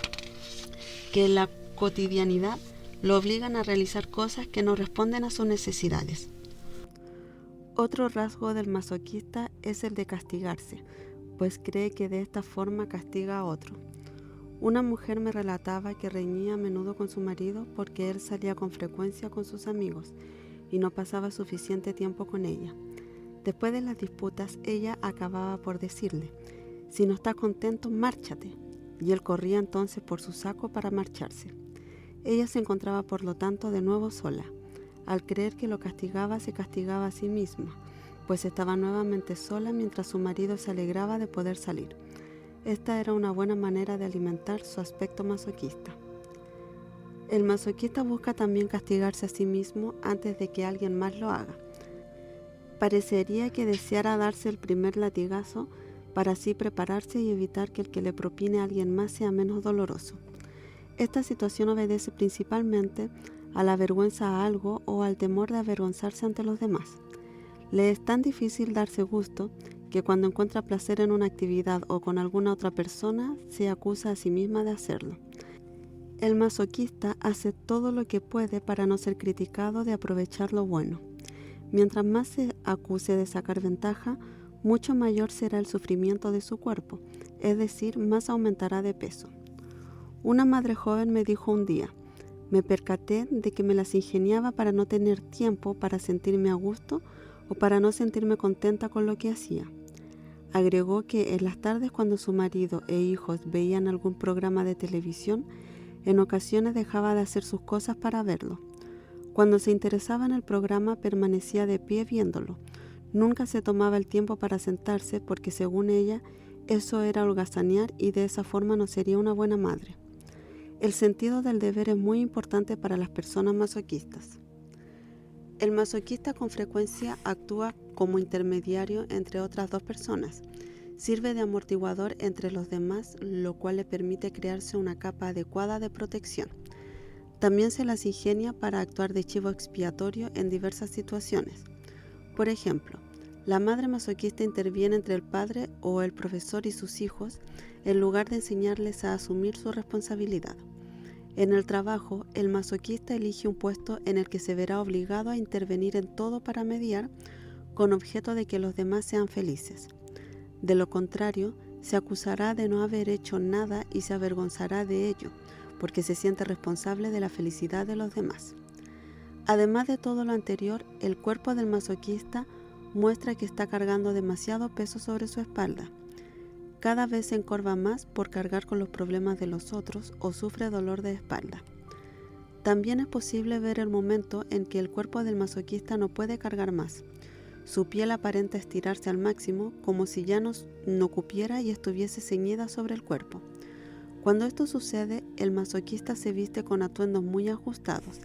S1: que en la cotidianidad lo obligan a realizar cosas que no responden a sus necesidades. Otro rasgo del masoquista es el de castigarse, pues cree que de esta forma castiga a otro. Una mujer me relataba que reñía a menudo con su marido porque él salía con frecuencia con sus amigos y no pasaba suficiente tiempo con ella. Después de las disputas, ella acababa por decirle: «Si no estás contento, márchate», y él corría entonces por su saco para marcharse. Ella se encontraba por lo tanto de nuevo sola. Al creer que lo castigaba, se castigaba a sí misma, pues estaba nuevamente sola mientras su marido se alegraba de poder salir. Esta era una buena manera de alimentar su aspecto masoquista. El masoquista busca también castigarse a sí mismo antes de que alguien más lo haga. Parecería que deseara darse el primer latigazo para así prepararse y evitar que el que le propine a alguien más sea menos doloroso. Esta situación obedece principalmente a la vergüenza a algo o al temor de avergonzarse ante los demás. Le es tan difícil darse gusto que cuando encuentra placer en una actividad o con alguna otra persona, se acusa a sí misma de hacerlo. El masoquista hace todo lo que puede para no ser criticado de aprovechar lo bueno. Mientras más se acuse de sacar ventaja, mucho mayor será el sufrimiento de su cuerpo, es decir, más aumentará de peso. Una madre joven me dijo un día: «Me percaté de que me las ingeniaba para no tener tiempo para sentirme a gusto o para no sentirme contenta con lo que hacía». Agregó que en las tardes, cuando su marido e hijos veían algún programa de televisión, En ocasiones dejaba de hacer sus cosas para verlo. Cuando se interesaba en el programa permanecía de pie viéndolo. Nunca se tomaba el tiempo para sentarse porque, según ella, eso era holgazanear y de esa forma no sería una buena madre. El sentido del deber es muy importante para las personas masoquistas. El masoquista con frecuencia actúa como intermediario entre otras dos personas. Sirve de amortiguador entre los demás, lo cual le permite crearse una capa adecuada de protección. También se las ingenia para actuar de chivo expiatorio en diversas situaciones. Por ejemplo, la madre masoquista interviene entre el padre o el profesor y sus hijos en lugar de enseñarles a asumir su responsabilidad. En el trabajo, el masoquista elige un puesto en el que se verá obligado a intervenir en todo para mediar, con objeto de que los demás sean felices. De lo contrario, se acusará de no haber hecho nada y se avergonzará de ello, porque se siente responsable de la felicidad de los demás. Además de todo lo anterior, el cuerpo del masoquista muestra que está cargando demasiado peso sobre su espalda. Cada vez se encorva más por cargar con los problemas de los otros o sufre dolor de espalda. También es posible ver el momento en que el cuerpo del masoquista no puede cargar más. Su piel aparenta estirarse al máximo, como si ya no cupiera y estuviese ceñida sobre el cuerpo. Cuando esto sucede, el masoquista se viste con atuendos muy ajustados.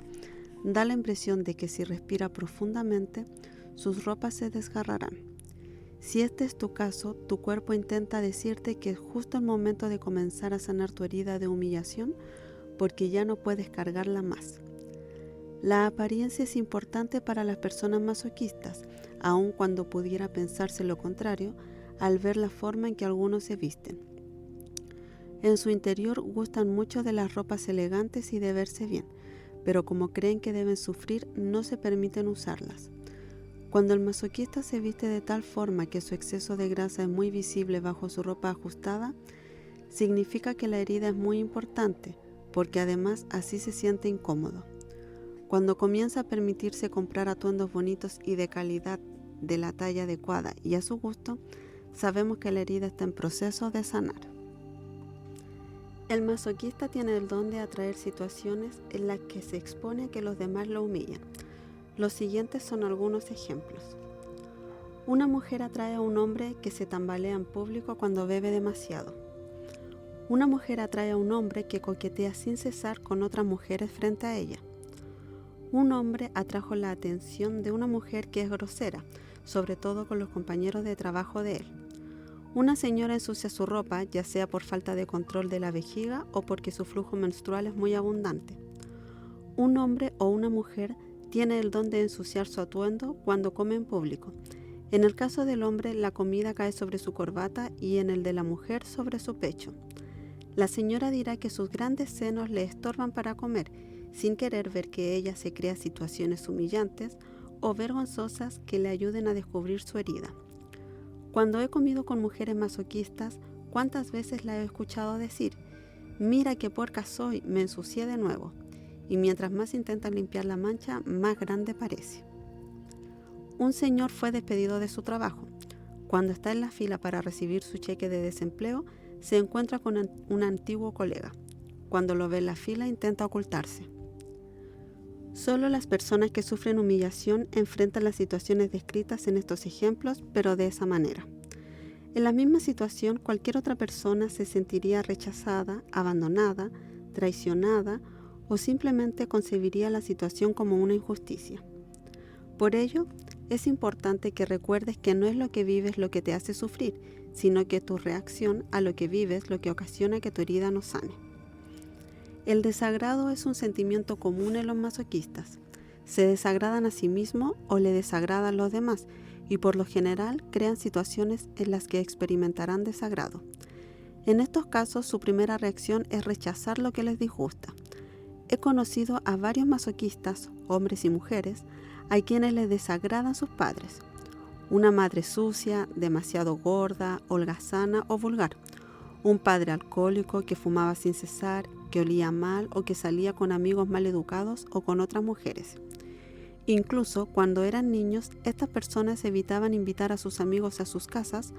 S1: Da la impresión de que si respira profundamente, sus ropas se desgarrarán. Si este es tu caso, tu cuerpo intenta decirte que es justo el momento de comenzar a sanar tu herida de humillación porque ya no puedes cargarla más. La apariencia es importante para las personas masoquistas, aun cuando pudiera pensarse lo contrario al ver la forma en que algunos se visten. En su interior gustan mucho de las ropas elegantes y de verse bien, pero como creen que deben sufrir, no se permiten usarlas. Cuando el masoquista se viste de tal forma que su exceso de grasa es muy visible bajo su ropa ajustada, significa que la herida es muy importante, porque además así se siente incómodo. Cuando comienza a permitirse comprar atuendos bonitos y de calidad de la talla adecuada y a su gusto, sabemos que la herida está en proceso de sanar. El masoquista tiene el don de atraer situaciones en las que se expone a que los demás lo humillan. Los siguientes son algunos ejemplos. Una mujer atrae a un hombre que se tambalea en público cuando bebe demasiado. Una mujer atrae a un hombre que coquetea sin cesar con otras mujeres frente a ella. Un hombre atrajo la atención de una mujer que es grosera, sobre todo con los compañeros de trabajo de él. Una señora ensucia su ropa, ya sea por falta de control de la vejiga o porque su flujo menstrual es muy abundante. Un hombre o una mujer tiene el don de ensuciar su atuendo cuando come en público. En el caso del hombre, la comida cae sobre su corbata y en el de la mujer sobre su pecho. La señora dirá que sus grandes senos le estorban para comer, sin querer ver que ella se crea situaciones humillantes o vergonzosas que le ayuden a descubrir su herida. Cuando he comido con mujeres masoquistas, ¿cuántas veces la he escuchado decir: «Mira qué puerca soy, me ensucié de nuevo», y mientras más intentan limpiar la mancha, más grande parece. Un señor fue despedido de su trabajo. Cuando está en la fila para recibir su cheque de desempleo, se encuentra con un antiguo colega. Cuando lo ve en la fila, intenta ocultarse. Solo las personas que sufren humillación enfrentan las situaciones descritas en estos ejemplos, pero de esa manera. En la misma situación, cualquier otra persona se sentiría rechazada, abandonada, traicionada o simplemente concebiría la situación como una injusticia. Por ello, es importante que recuerdes que no es lo que vives lo que te hace sufrir, sino que tu reacción a lo que vives lo que ocasiona que tu herida no sane. El desagrado es un sentimiento común en los masoquistas. Se desagradan a sí mismos o le desagradan a los demás y por lo general crean situaciones en las que experimentarán desagrado. En estos casos, su primera reacción es rechazar lo que les disgusta. He conocido a varios masoquistas, hombres y mujeres, a quienes les desagradan sus padres. Una madre sucia, demasiado gorda, holgazana o vulgar. Un padre alcohólico que fumaba sin cesar, que olía mal o que salía con amigos mal educados o con otras mujeres. Incluso cuando eran niños, estas personas evitaban invitar a sus amigos a sus casas,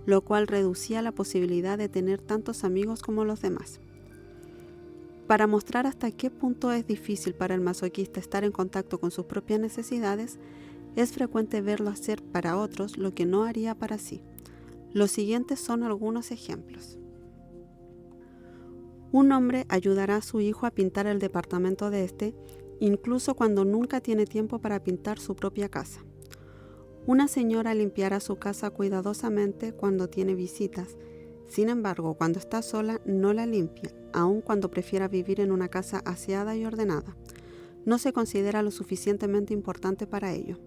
S1: lo cual reducía la posibilidad de tener tantos amigos como los demás. Para mostrar hasta qué punto es difícil para el masoquista estar en contacto con sus propias necesidades, es frecuente verlo hacer para otros lo que no haría para sí. Los siguientes son algunos ejemplos. Un hombre ayudará a su hijo a pintar el departamento de este, incluso cuando nunca tiene tiempo para pintar su propia casa. Una señora limpiará su casa cuidadosamente cuando tiene visitas. Sin embargo, cuando está sola no la limpia, aun cuando prefiera vivir en una casa aseada y ordenada. No se considera lo suficientemente importante para ello.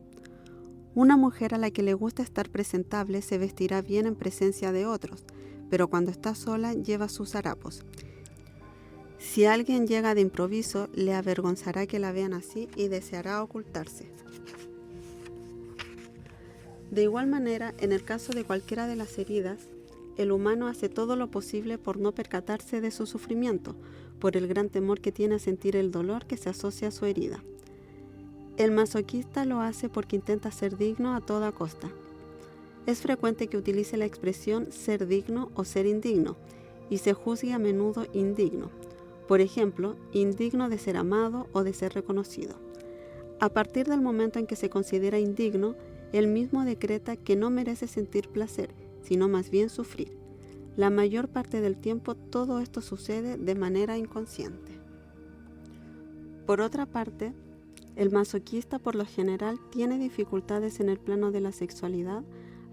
S1: Una mujer a la que le gusta estar presentable se vestirá bien en presencia de otros, pero cuando está sola lleva sus harapos. Si alguien llega de improviso, le avergonzará que la vean así y deseará ocultarse. De igual manera, en el caso de cualquiera de las heridas, el humano hace todo lo posible por no percatarse de su sufrimiento, por el gran temor que tiene a sentir el dolor que se asocia a su herida. El masoquista lo hace porque intenta ser digno a toda costa. Es frecuente que utilice la expresión ser digno o ser indigno, y se juzgue a menudo indigno. Por ejemplo, indigno de ser amado o de ser reconocido. A partir del momento en que se considera indigno, él mismo decreta que no merece sentir placer, sino más bien sufrir. La mayor parte del tiempo todo esto sucede de manera inconsciente. Por otra parte, el masoquista por lo general tiene dificultades en el plano de la sexualidad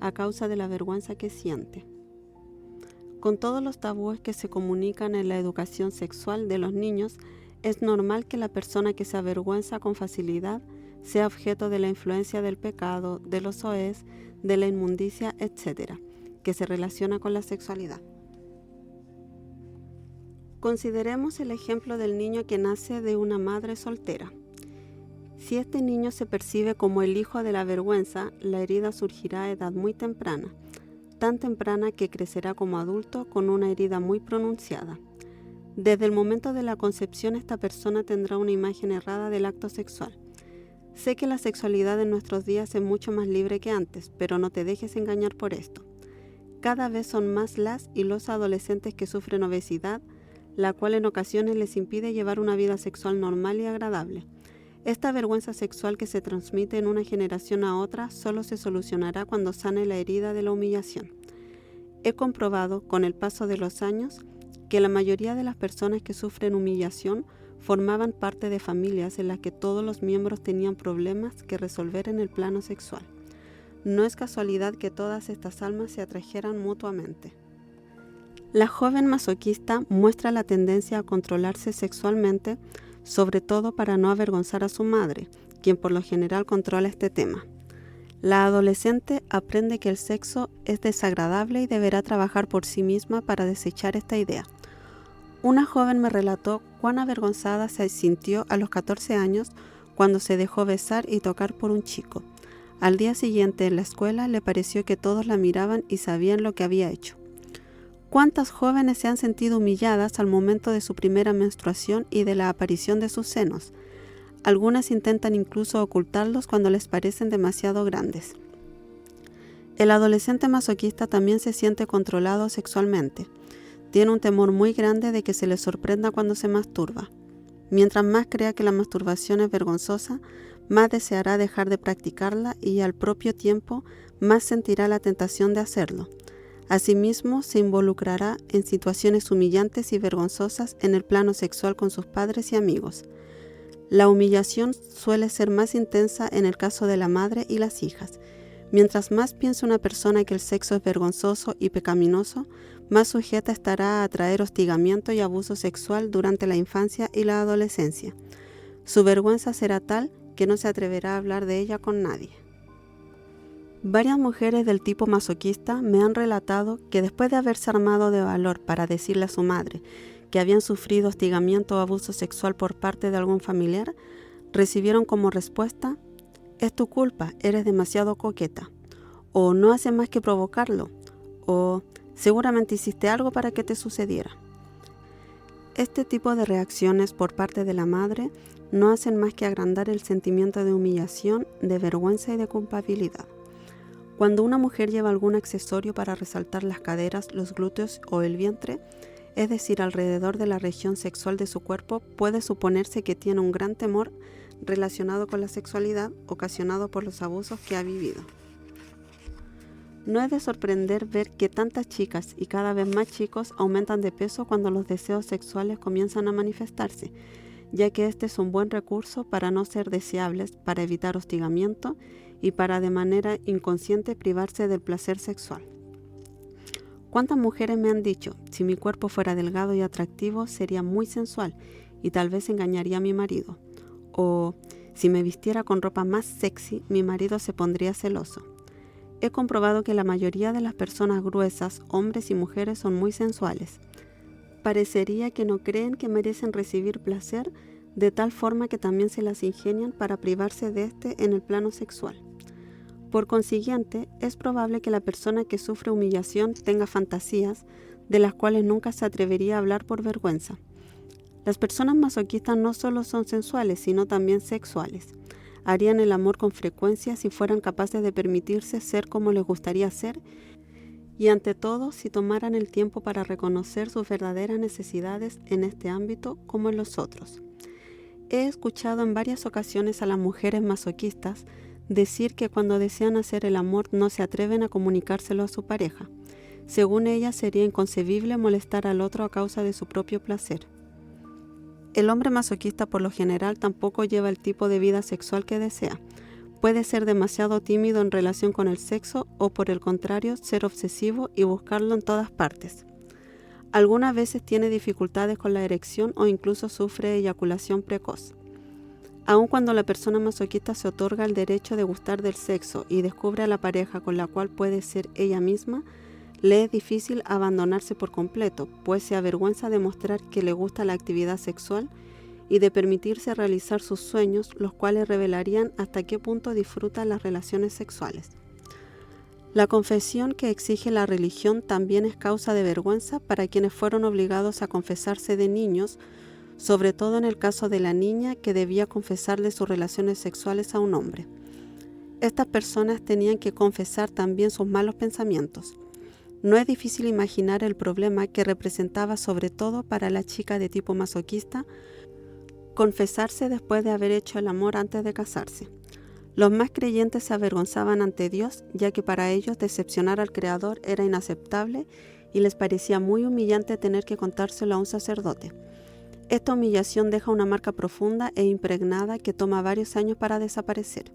S1: a causa de la vergüenza que siente. Con todos los tabúes que se comunican en la educación sexual de los niños, es normal que la persona que se avergüenza con facilidad sea objeto de la influencia del pecado, de los soez, de la inmundicia, etc., que se relaciona con la sexualidad. Consideremos el ejemplo del niño que nace de una madre soltera. Si este niño se percibe como el hijo de la vergüenza, la herida surgirá a edad muy temprana, tan temprana que crecerá como adulto con una herida muy pronunciada. Desde el momento de la concepción, esta persona tendrá una imagen errada del acto sexual. Sé que la sexualidad en nuestros días es mucho más libre que antes, pero no te dejes engañar por esto. Cada vez son más las y los adolescentes que sufren obesidad, la cual en ocasiones les impide llevar una vida sexual normal y agradable. Esta vergüenza sexual que se transmite en una generación a otra solo se solucionará cuando sane la herida de la humillación. He comprobado, con el paso de los años, que la mayoría de las personas que sufren humillación formaban parte de familias en las que todos los miembros tenían problemas que resolver en el plano sexual. No es casualidad que todas estas almas se atrajeran mutuamente. La joven masoquista muestra la tendencia a controlarse sexualmente, sobre todo para no avergonzar a su madre, quien por lo general controla este tema. La adolescente aprende que el sexo es desagradable y deberá trabajar por sí misma para desechar esta idea. Una joven me relató cuán avergonzada se sintió a los 14 años cuando se dejó besar y tocar por un chico. Al día siguiente en la escuela le pareció que todos la miraban y sabían lo que había hecho. ¿Cuántas jóvenes se han sentido humilladas al momento de su primera menstruación y de la aparición de sus senos? Algunas intentan incluso ocultarlos cuando les parecen demasiado grandes. El adolescente masoquista también se siente controlado sexualmente. Tiene un temor muy grande de que se le sorprenda cuando se masturba. Mientras más crea que la masturbación es vergonzosa, más deseará dejar de practicarla y al propio tiempo más sentirá la tentación de hacerlo. Asimismo, se involucrará en situaciones humillantes y vergonzosas en el plano sexual con sus padres y amigos. La humillación suele ser más intensa en el caso de la madre y las hijas. Mientras más piensa una persona que el sexo es vergonzoso y pecaminoso, más sujeta estará a atraer hostigamiento y abuso sexual durante la infancia y la adolescencia. Su vergüenza será tal que no se atreverá a hablar de ella con nadie. Varias mujeres del tipo masoquista me han relatado que después de haberse armado de valor para decirle a su madre que habían sufrido hostigamiento o abuso sexual por parte de algún familiar, recibieron como respuesta: «Es tu culpa, eres demasiado coqueta», o «no hace más que provocarlo», o «seguramente hiciste algo para que te sucediera». Este tipo de reacciones por parte de la madre no hacen más que agrandar el sentimiento de humillación, de vergüenza y de culpabilidad. Cuando una mujer lleva algún accesorio para resaltar las caderas, los glúteos o el vientre, es decir, alrededor de la región sexual de su cuerpo, puede suponerse que tiene un gran temor relacionado con la sexualidad ocasionado por los abusos que ha vivido. No es de sorprender ver que tantas chicas y cada vez más chicos aumentan de peso cuando los deseos sexuales comienzan a manifestarse, ya que este es un buen recurso para no ser deseables, para evitar hostigamiento y para de manera inconsciente privarse del placer sexual. ¿Cuántas mujeres me han dicho, si mi cuerpo fuera delgado y atractivo sería muy sensual y tal vez engañaría a mi marido? O, si me vistiera con ropa más sexy, mi marido se pondría celoso. He comprobado que la mayoría de las personas gruesas, hombres y mujeres, son muy sensuales. Parecería que no creen que merecen recibir placer, de tal forma que también se las ingenian para privarse de este en el plano sexual. Por consiguiente, es probable que la persona que sufre humillación tenga fantasías de las cuales nunca se atrevería a hablar por vergüenza. Las personas masoquistas no solo son sensuales, sino también sexuales. Harían el amor con frecuencia si fueran capaces de permitirse ser como les gustaría ser y ante todo si tomaran el tiempo para reconocer sus verdaderas necesidades en este ámbito como en los otros. He escuchado en varias ocasiones a las mujeres masoquistas decir que cuando desean hacer el amor no se atreven a comunicárselo a su pareja. Según ellas, sería inconcebible molestar al otro a causa de su propio placer. El hombre masoquista por lo general tampoco lleva el tipo de vida sexual que desea. Puede ser demasiado tímido en relación con el sexo o por el contrario ser obsesivo y buscarlo en todas partes. Algunas veces tiene dificultades con la erección o incluso sufre eyaculación precoz. Aun cuando la persona masoquista se otorga el derecho de gustar del sexo y descubre a la pareja con la cual puede ser ella misma, le es difícil abandonarse por completo, pues se avergüenza de mostrar que le gusta la actividad sexual y de permitirse realizar sus sueños, los cuales revelarían hasta qué punto disfruta las relaciones sexuales. La confesión que exige la religión también es causa de vergüenza para quienes fueron obligados a confesarse de niños, sobre todo en el caso de la niña que debía confesarle sus relaciones sexuales a un hombre. Estas personas tenían que confesar también sus malos pensamientos. No es difícil imaginar el problema que representaba sobre todo para la chica de tipo masoquista confesarse después de haber hecho el amor antes de casarse. Los más creyentes se avergonzaban ante Dios, ya que para ellos decepcionar al Creador era inaceptable y les parecía muy humillante tener que contárselo a un sacerdote. Esta humillación deja una marca profunda e impregnada que toma varios años para desaparecer.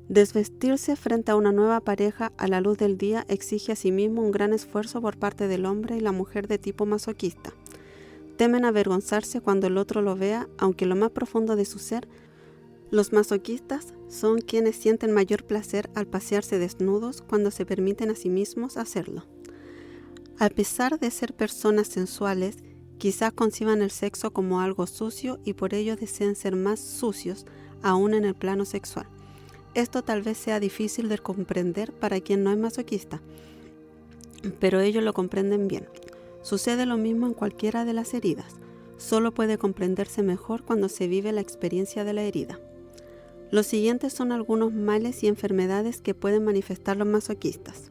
S1: Desvestirse frente a una nueva pareja a la luz del día exige asimismo un gran esfuerzo por parte del hombre y la mujer de tipo masoquista. Temen avergonzarse cuando el otro lo vea, aunque en lo más profundo de su ser, los masoquistas son quienes sienten mayor placer al pasearse desnudos cuando se permiten a sí mismos hacerlo. A pesar de ser personas sensuales, quizás conciban el sexo como algo sucio y por ello deseen ser más sucios aún en el plano sexual. Esto tal vez sea difícil de comprender para quien no es masoquista, pero ellos lo comprenden bien. Sucede lo mismo en cualquiera de las heridas. Solo puede comprenderse mejor cuando se vive la experiencia de la herida. Los siguientes son algunos males y enfermedades que pueden manifestar los masoquistas.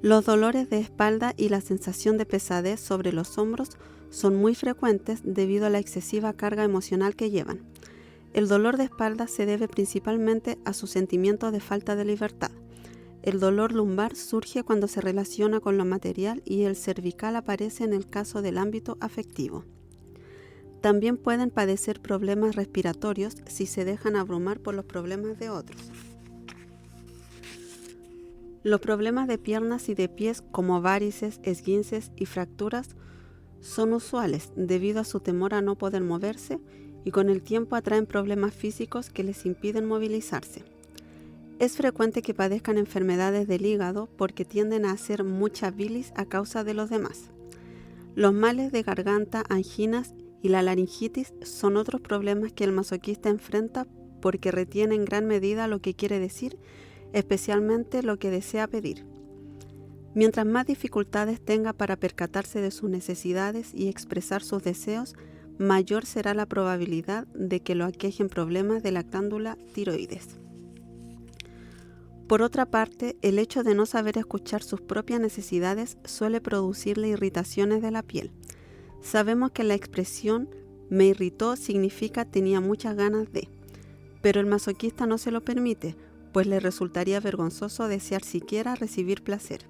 S1: Los dolores de espalda y la sensación de pesadez sobre los hombros son muy frecuentes debido a la excesiva carga emocional que llevan. El dolor de espalda se debe principalmente a su sentimiento de falta de libertad. El dolor lumbar surge cuando se relaciona con lo material y el cervical aparece en el caso del ámbito afectivo. También pueden padecer problemas respiratorios si se dejan abrumar por los problemas de otros. Los problemas de piernas y de pies como varices, esguinces y fracturas son usuales debido a su temor a no poder moverse y con el tiempo atraen problemas físicos que les impiden movilizarse. Es frecuente que padezcan enfermedades del hígado porque tienden a hacer mucha bilis a causa de los demás. Los males de garganta, anginas y la laringitis son otros problemas que el masoquista enfrenta porque retiene en gran medida lo que quiere decir, especialmente lo que desea pedir. Mientras más dificultades tenga para percatarse de sus necesidades y expresar sus deseos, mayor será la probabilidad de que lo aquejen problemas de la glándula tiroides. Por otra parte, el hecho de no saber escuchar sus propias necesidades suele producirle irritaciones de la piel. Sabemos que la expresión "me irritó" significa tenía muchas ganas de, pero el masoquista no se lo permite, pues le resultaría vergonzoso desear siquiera recibir placer.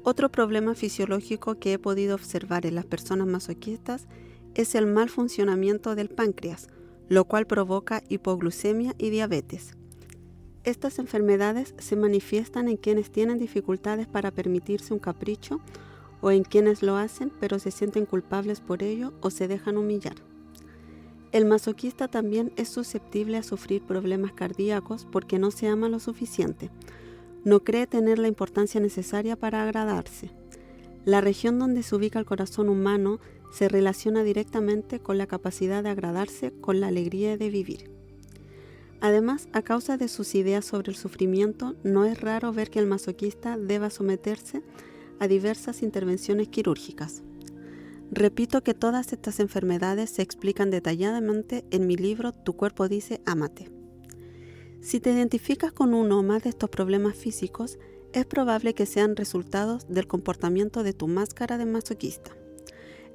S1: Otro problema fisiológico que he podido observar en las personas masoquistas es el mal funcionamiento del páncreas, lo cual provoca hipoglucemia y diabetes. Estas enfermedades se manifiestan en quienes tienen dificultades para permitirse un capricho o en quienes lo hacen pero se sienten culpables por ello o se dejan humillar. El masoquista también es susceptible a sufrir problemas cardíacos porque no se ama lo suficiente. No cree tener la importancia necesaria para agradarse. La región donde se ubica el corazón humano se relaciona directamente con la capacidad de agradarse, con la alegría de vivir. Además, a causa de sus ideas sobre el sufrimiento, no es raro ver que el masoquista deba someterse a diversas intervenciones quirúrgicas. Repito que todas estas enfermedades se explican detalladamente en mi libro Tu cuerpo dice ámate. Si te identificas con uno o más de estos problemas físicos, es probable que sean resultados del comportamiento de tu máscara de masoquista.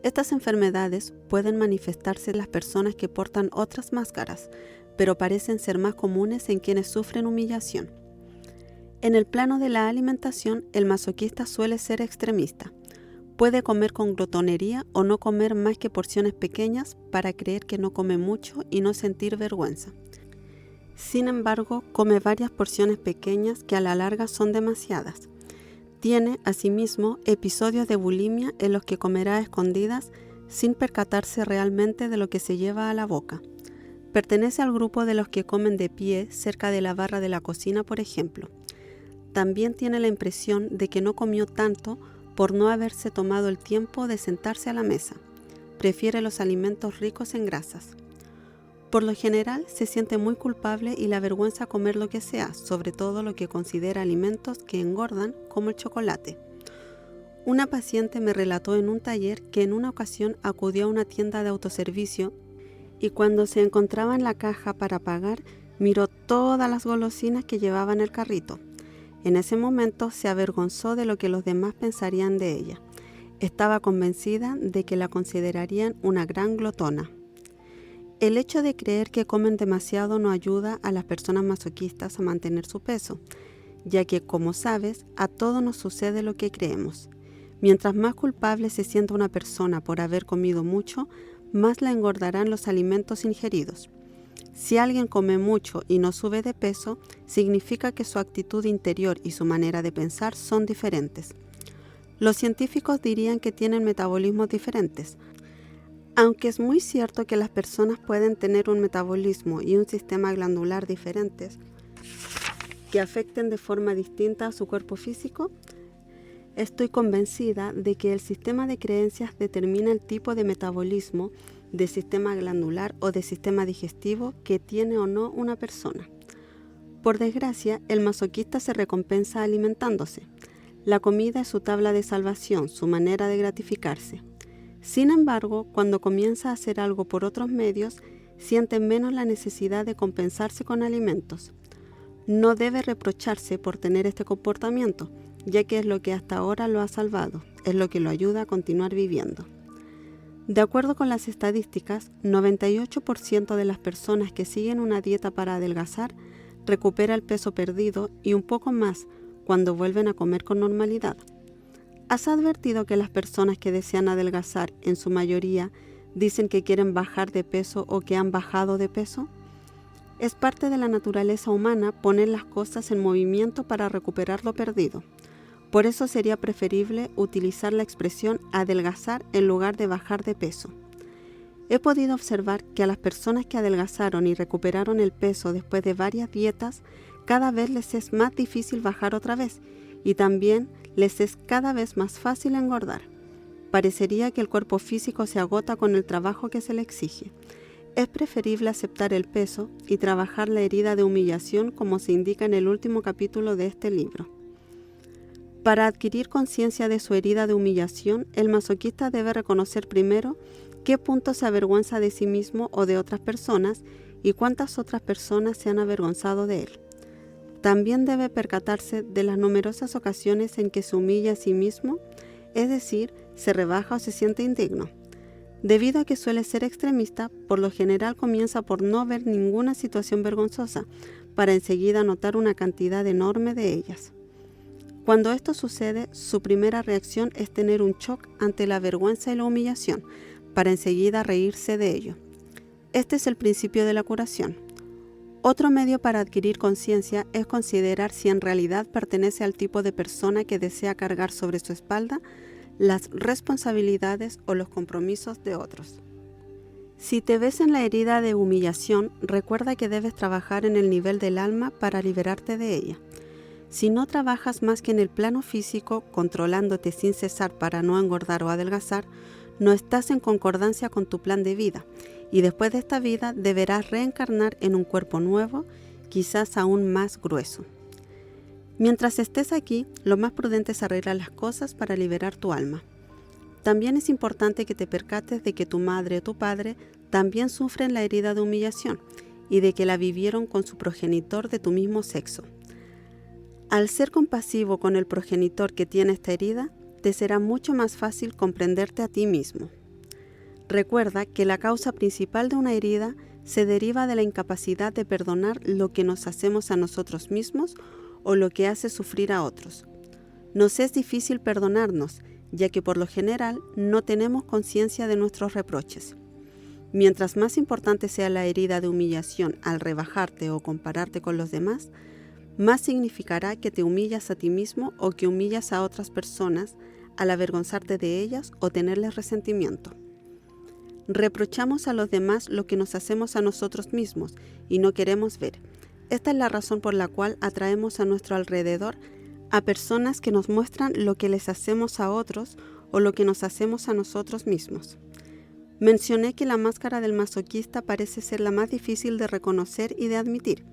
S1: Estas enfermedades pueden manifestarse en las personas que portan otras máscaras, pero parecen ser más comunes en quienes sufren humillación. En el plano de la alimentación, el masoquista suele ser extremista. Puede comer con glotonería o no comer más que porciones pequeñas para creer que no come mucho y no sentir vergüenza. Sin embargo, come varias porciones pequeñas que a la larga son demasiadas. Tiene, asimismo, episodios de bulimia en los que comerá a escondidas sin percatarse realmente de lo que se lleva a la boca. Pertenece al grupo de los que comen de pie cerca de la barra de la cocina, por ejemplo. También tiene la impresión de que no comió tanto por no haberse tomado el tiempo de sentarse a la mesa. Prefiere los alimentos ricos en grasas. Por lo general, se siente muy culpable y le avergüenza comer lo que sea, sobre todo lo que considera alimentos que engordan, como el chocolate. Una paciente me relató en un taller que en una ocasión acudió a una tienda de autoservicio y cuando se encontraba en la caja para pagar, miró todas las golosinas que llevaba en el carrito. En ese momento se avergonzó de lo que los demás pensarían de ella. Estaba convencida de que la considerarían una gran glotona. El hecho de creer que comen demasiado no ayuda a las personas masoquistas a mantener su peso, ya que, como sabes, a todos nos sucede lo que creemos. Mientras más culpable se sienta una persona por haber comido mucho, más la engordarán los alimentos ingeridos. Si alguien come mucho y no sube de peso, significa que su actitud interior y su manera de pensar son diferentes. Los científicos dirían que tienen metabolismos diferentes. Aunque es muy cierto que las personas pueden tener un metabolismo y un sistema glandular diferentes que afecten de forma distinta a su cuerpo físico, estoy convencida de que el sistema de creencias determina el tipo de metabolismo, de sistema glandular o de sistema digestivo que tiene o no una persona. Por desgracia, el masoquista se recompensa alimentándose. La comida es su tabla de salvación, su manera de gratificarse. Sin embargo, cuando comienza a hacer algo por otros medios, siente menos la necesidad de compensarse con alimentos. No debe reprocharse por tener este comportamiento, ya que es lo que hasta ahora lo ha salvado, es lo que lo ayuda a continuar viviendo. De acuerdo con las estadísticas, 98% de las personas que siguen una dieta para adelgazar recupera el peso perdido y un poco más cuando vuelven a comer con normalidad. ¿Has advertido que las personas que desean adelgazar, en su mayoría, dicen que quieren bajar de peso o que han bajado de peso? Es parte de la naturaleza humana poner las cosas en movimiento para recuperar lo perdido. Por eso sería preferible utilizar la expresión adelgazar en lugar de bajar de peso. He podido observar que a las personas que adelgazaron y recuperaron el peso después de varias dietas, cada vez les es más difícil bajar otra vez y también les es cada vez más fácil engordar. Parecería que el cuerpo físico se agota con el trabajo que se le exige. Es preferible aceptar el peso y trabajar la herida de humillación como se indica en el último capítulo de este libro. Para adquirir conciencia de su herida de humillación, el masoquista debe reconocer primero qué punto se avergüenza de sí mismo o de otras personas y cuántas otras personas se han avergonzado de él. también debe percatarse de las numerosas ocasiones en que se humilla a sí mismo, es decir, se rebaja o se siente indigno. Debido a que suele ser extremista, por lo general comienza por no ver ninguna situación vergonzosa, para enseguida notar una cantidad enorme de ellas. Cuando esto sucede, su primera reacción es tener un shock ante la vergüenza y la humillación, para enseguida reírse de ello. Este es el principio de la curación. Otro medio para adquirir conciencia es considerar si en realidad pertenece al tipo de persona que desea cargar sobre su espalda las responsabilidades o los compromisos de otros. Si te ves en la herida de humillación, recuerda que debes trabajar en el nivel del alma para liberarte de ella. Si no trabajas más que en el plano físico, controlándote sin cesar para no engordar o adelgazar, no estás en concordancia con tu plan de vida, y después de esta vida deberás reencarnar en un cuerpo nuevo, quizás aún más grueso. Mientras estés aquí, lo más prudente es arreglar las cosas para liberar tu alma. También es importante que te percates de que tu madre o tu padre también sufren la herida de humillación y de que la vivieron con su progenitor de tu mismo sexo. Al ser compasivo con el progenitor que tiene esta herida, te será mucho más fácil comprenderte a ti mismo. Recuerda que la causa principal de una herida se deriva de la incapacidad de perdonar lo que nos hacemos a nosotros mismos o lo que hace sufrir a otros. Nos es difícil perdonarnos, ya que por lo general no tenemos conciencia de nuestros reproches. Mientras más importante sea la herida de humillación al rebajarte o compararte con los demás, más significará que te humillas a ti mismo o que humillas a otras personas al avergonzarte de ellas o tenerles resentimiento. Reprochamos a los demás lo que nos hacemos a nosotros mismos y no queremos ver. Esta es la razón por la cual atraemos a nuestro alrededor a personas que nos muestran lo que les hacemos a otros o lo que nos hacemos a nosotros mismos. Mencioné que la máscara del masoquista parece ser la más difícil de reconocer y de admitir.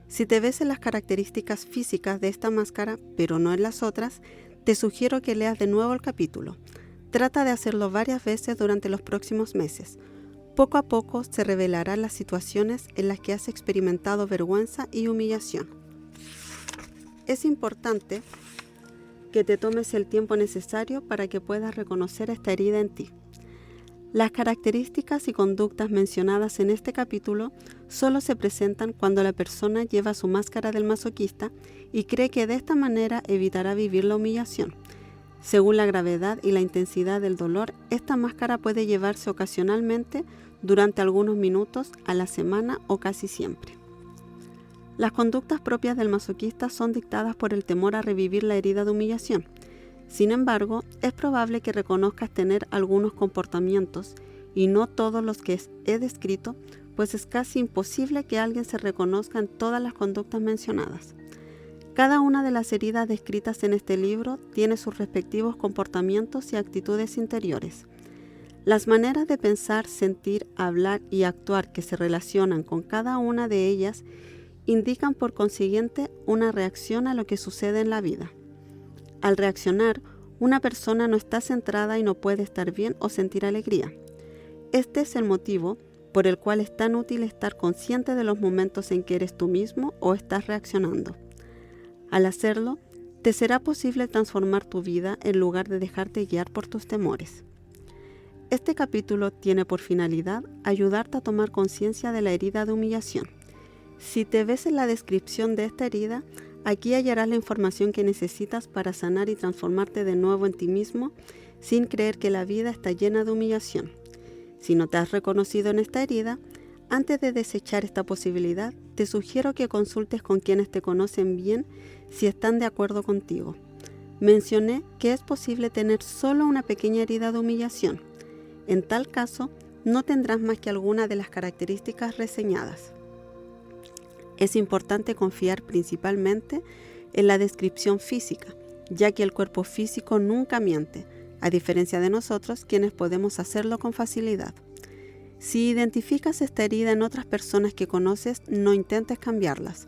S1: Si te ves en las características físicas de esta máscara, pero no en las otras, te sugiero que leas de nuevo el capítulo. Trata de hacerlo varias veces durante los próximos meses. Poco a poco se revelarán las situaciones en las que has experimentado vergüenza y humillación. Es importante que te tomes el tiempo necesario para que puedas reconocer esta herida en ti. Las características y conductas mencionadas en este capítulo solo se presentan cuando la persona lleva su máscara del masoquista y cree que de esta manera evitará vivir la humillación. Según la gravedad y la intensidad del dolor, esta máscara puede llevarse ocasionalmente durante algunos minutos, a la semana o casi siempre. Las conductas propias del masoquista son dictadas por el temor a revivir la herida de humillación. Sin embargo, es probable que reconozcas tener algunos comportamientos y no todos los que he descrito, pues es casi imposible que alguien se reconozca en todas las conductas mencionadas. Cada una de las heridas descritas en este libro tiene sus respectivos comportamientos y actitudes interiores. Las maneras de pensar, sentir, hablar y actuar que se relacionan con cada una de ellas indican por consiguiente una reacción a lo que sucede en la vida. Al reaccionar, una persona no está centrada y no puede estar bien o sentir alegría. Este es el motivo por el cual es tan útil estar consciente de los momentos en que eres tú mismo o estás reaccionando. Al hacerlo, te será posible transformar tu vida en lugar de dejarte guiar por tus temores. Este capítulo tiene por finalidad ayudarte a tomar conciencia de la herida de humillación. Si te ves en la descripción de esta herida, aquí hallarás la información que necesitas para sanar y transformarte de nuevo en ti mismo sin creer que la vida está llena de humillación. Si no te has reconocido en esta herida, antes de desechar esta posibilidad, te sugiero que consultes con quienes te conocen bien si están de acuerdo contigo. Mencioné que es posible tener solo una pequeña herida de humillación. En tal caso, no tendrás más que alguna de las características reseñadas. Es importante confiar principalmente en la descripción física, ya que el cuerpo físico nunca miente, a diferencia de nosotros, quienes podemos hacerlo con facilidad. Si identificas esta herida en otras personas que conoces, no intentes cambiarlas.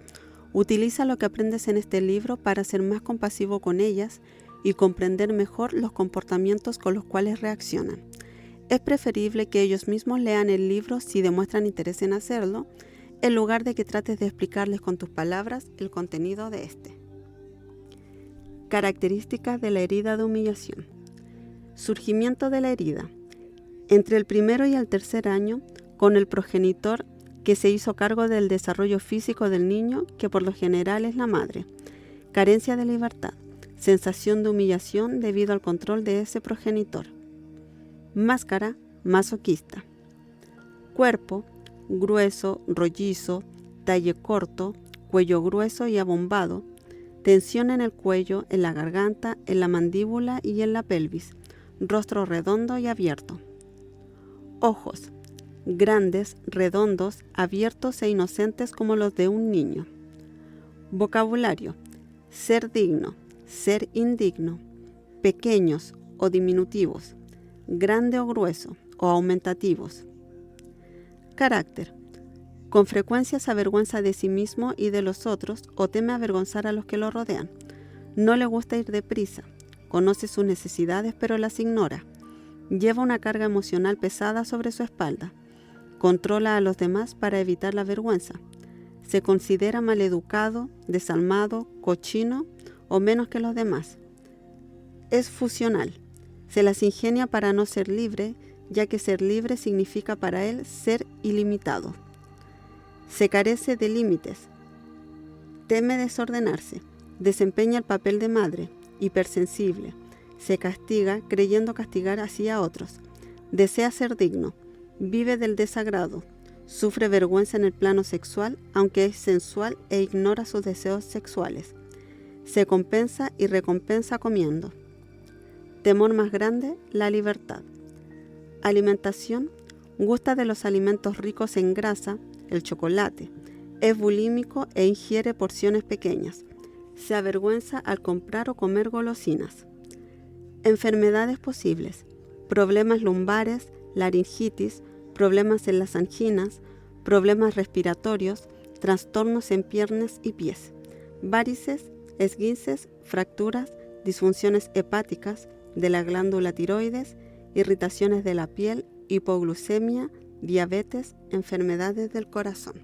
S1: Utiliza lo que aprendes en este libro para ser más compasivo con ellas y comprender mejor los comportamientos con los cuales reaccionan. Es preferible que ellos mismos lean el libro si demuestran interés en hacerlo. en lugar de que trates de explicarles con tus palabras el contenido de este. Características de la herida de humillación. Surgimiento de la herida. Entre el primero y el tercer año, con el progenitor que se hizo cargo del desarrollo físico del niño, que por lo general es la madre. Carencia de libertad. Sensación de humillación debido al control de ese progenitor. Máscara masoquista. Cuerpo grueso, rollizo, talle corto, cuello grueso y abombado, tensión en el cuello, en la garganta, en la mandíbula y en la pelvis, rostro redondo y abierto. Ojos grandes, redondos, abiertos e inocentes como los de un niño. Vocabulario: ser digno, ser indigno, pequeños o diminutivos, grande o grueso o aumentativos. Carácter: con frecuencia se avergüenza de sí mismo y de los otros o teme avergonzar a los que lo rodean. No le gusta ir deprisa, conoce sus necesidades pero las ignora. Lleva una carga emocional pesada sobre su espalda. Controla a los demás para evitar la vergüenza. Se considera maleducado, desalmado, cochino o menos que los demás. Es fusional. Se las ingenia para no ser libre, ya que ser libre significa para él ser ilimitado. Se carece de límites. Teme desordenarse. Desempeña el papel de madre, hipersensible. Se castiga creyendo castigar así a otros. Desea ser digno. Vive del desagrado. Sufre vergüenza en el plano sexual, aunque es sensual e ignora sus deseos sexuales. Se compensa y recompensa comiendo. Temor más grande: la libertad. Alimentación: gusta de los alimentos ricos en grasa, el chocolate. Es bulímico e ingiere porciones pequeñas. Se avergüenza al comprar o comer golosinas. Enfermedades posibles: problemas lumbares, laringitis, problemas en las anginas, problemas respiratorios, trastornos en piernas y pies, varices, esguinces, fracturas, disfunciones hepáticas de la glándula tiroides, irritaciones de la piel, hipoglucemia, diabetes, enfermedades del corazón.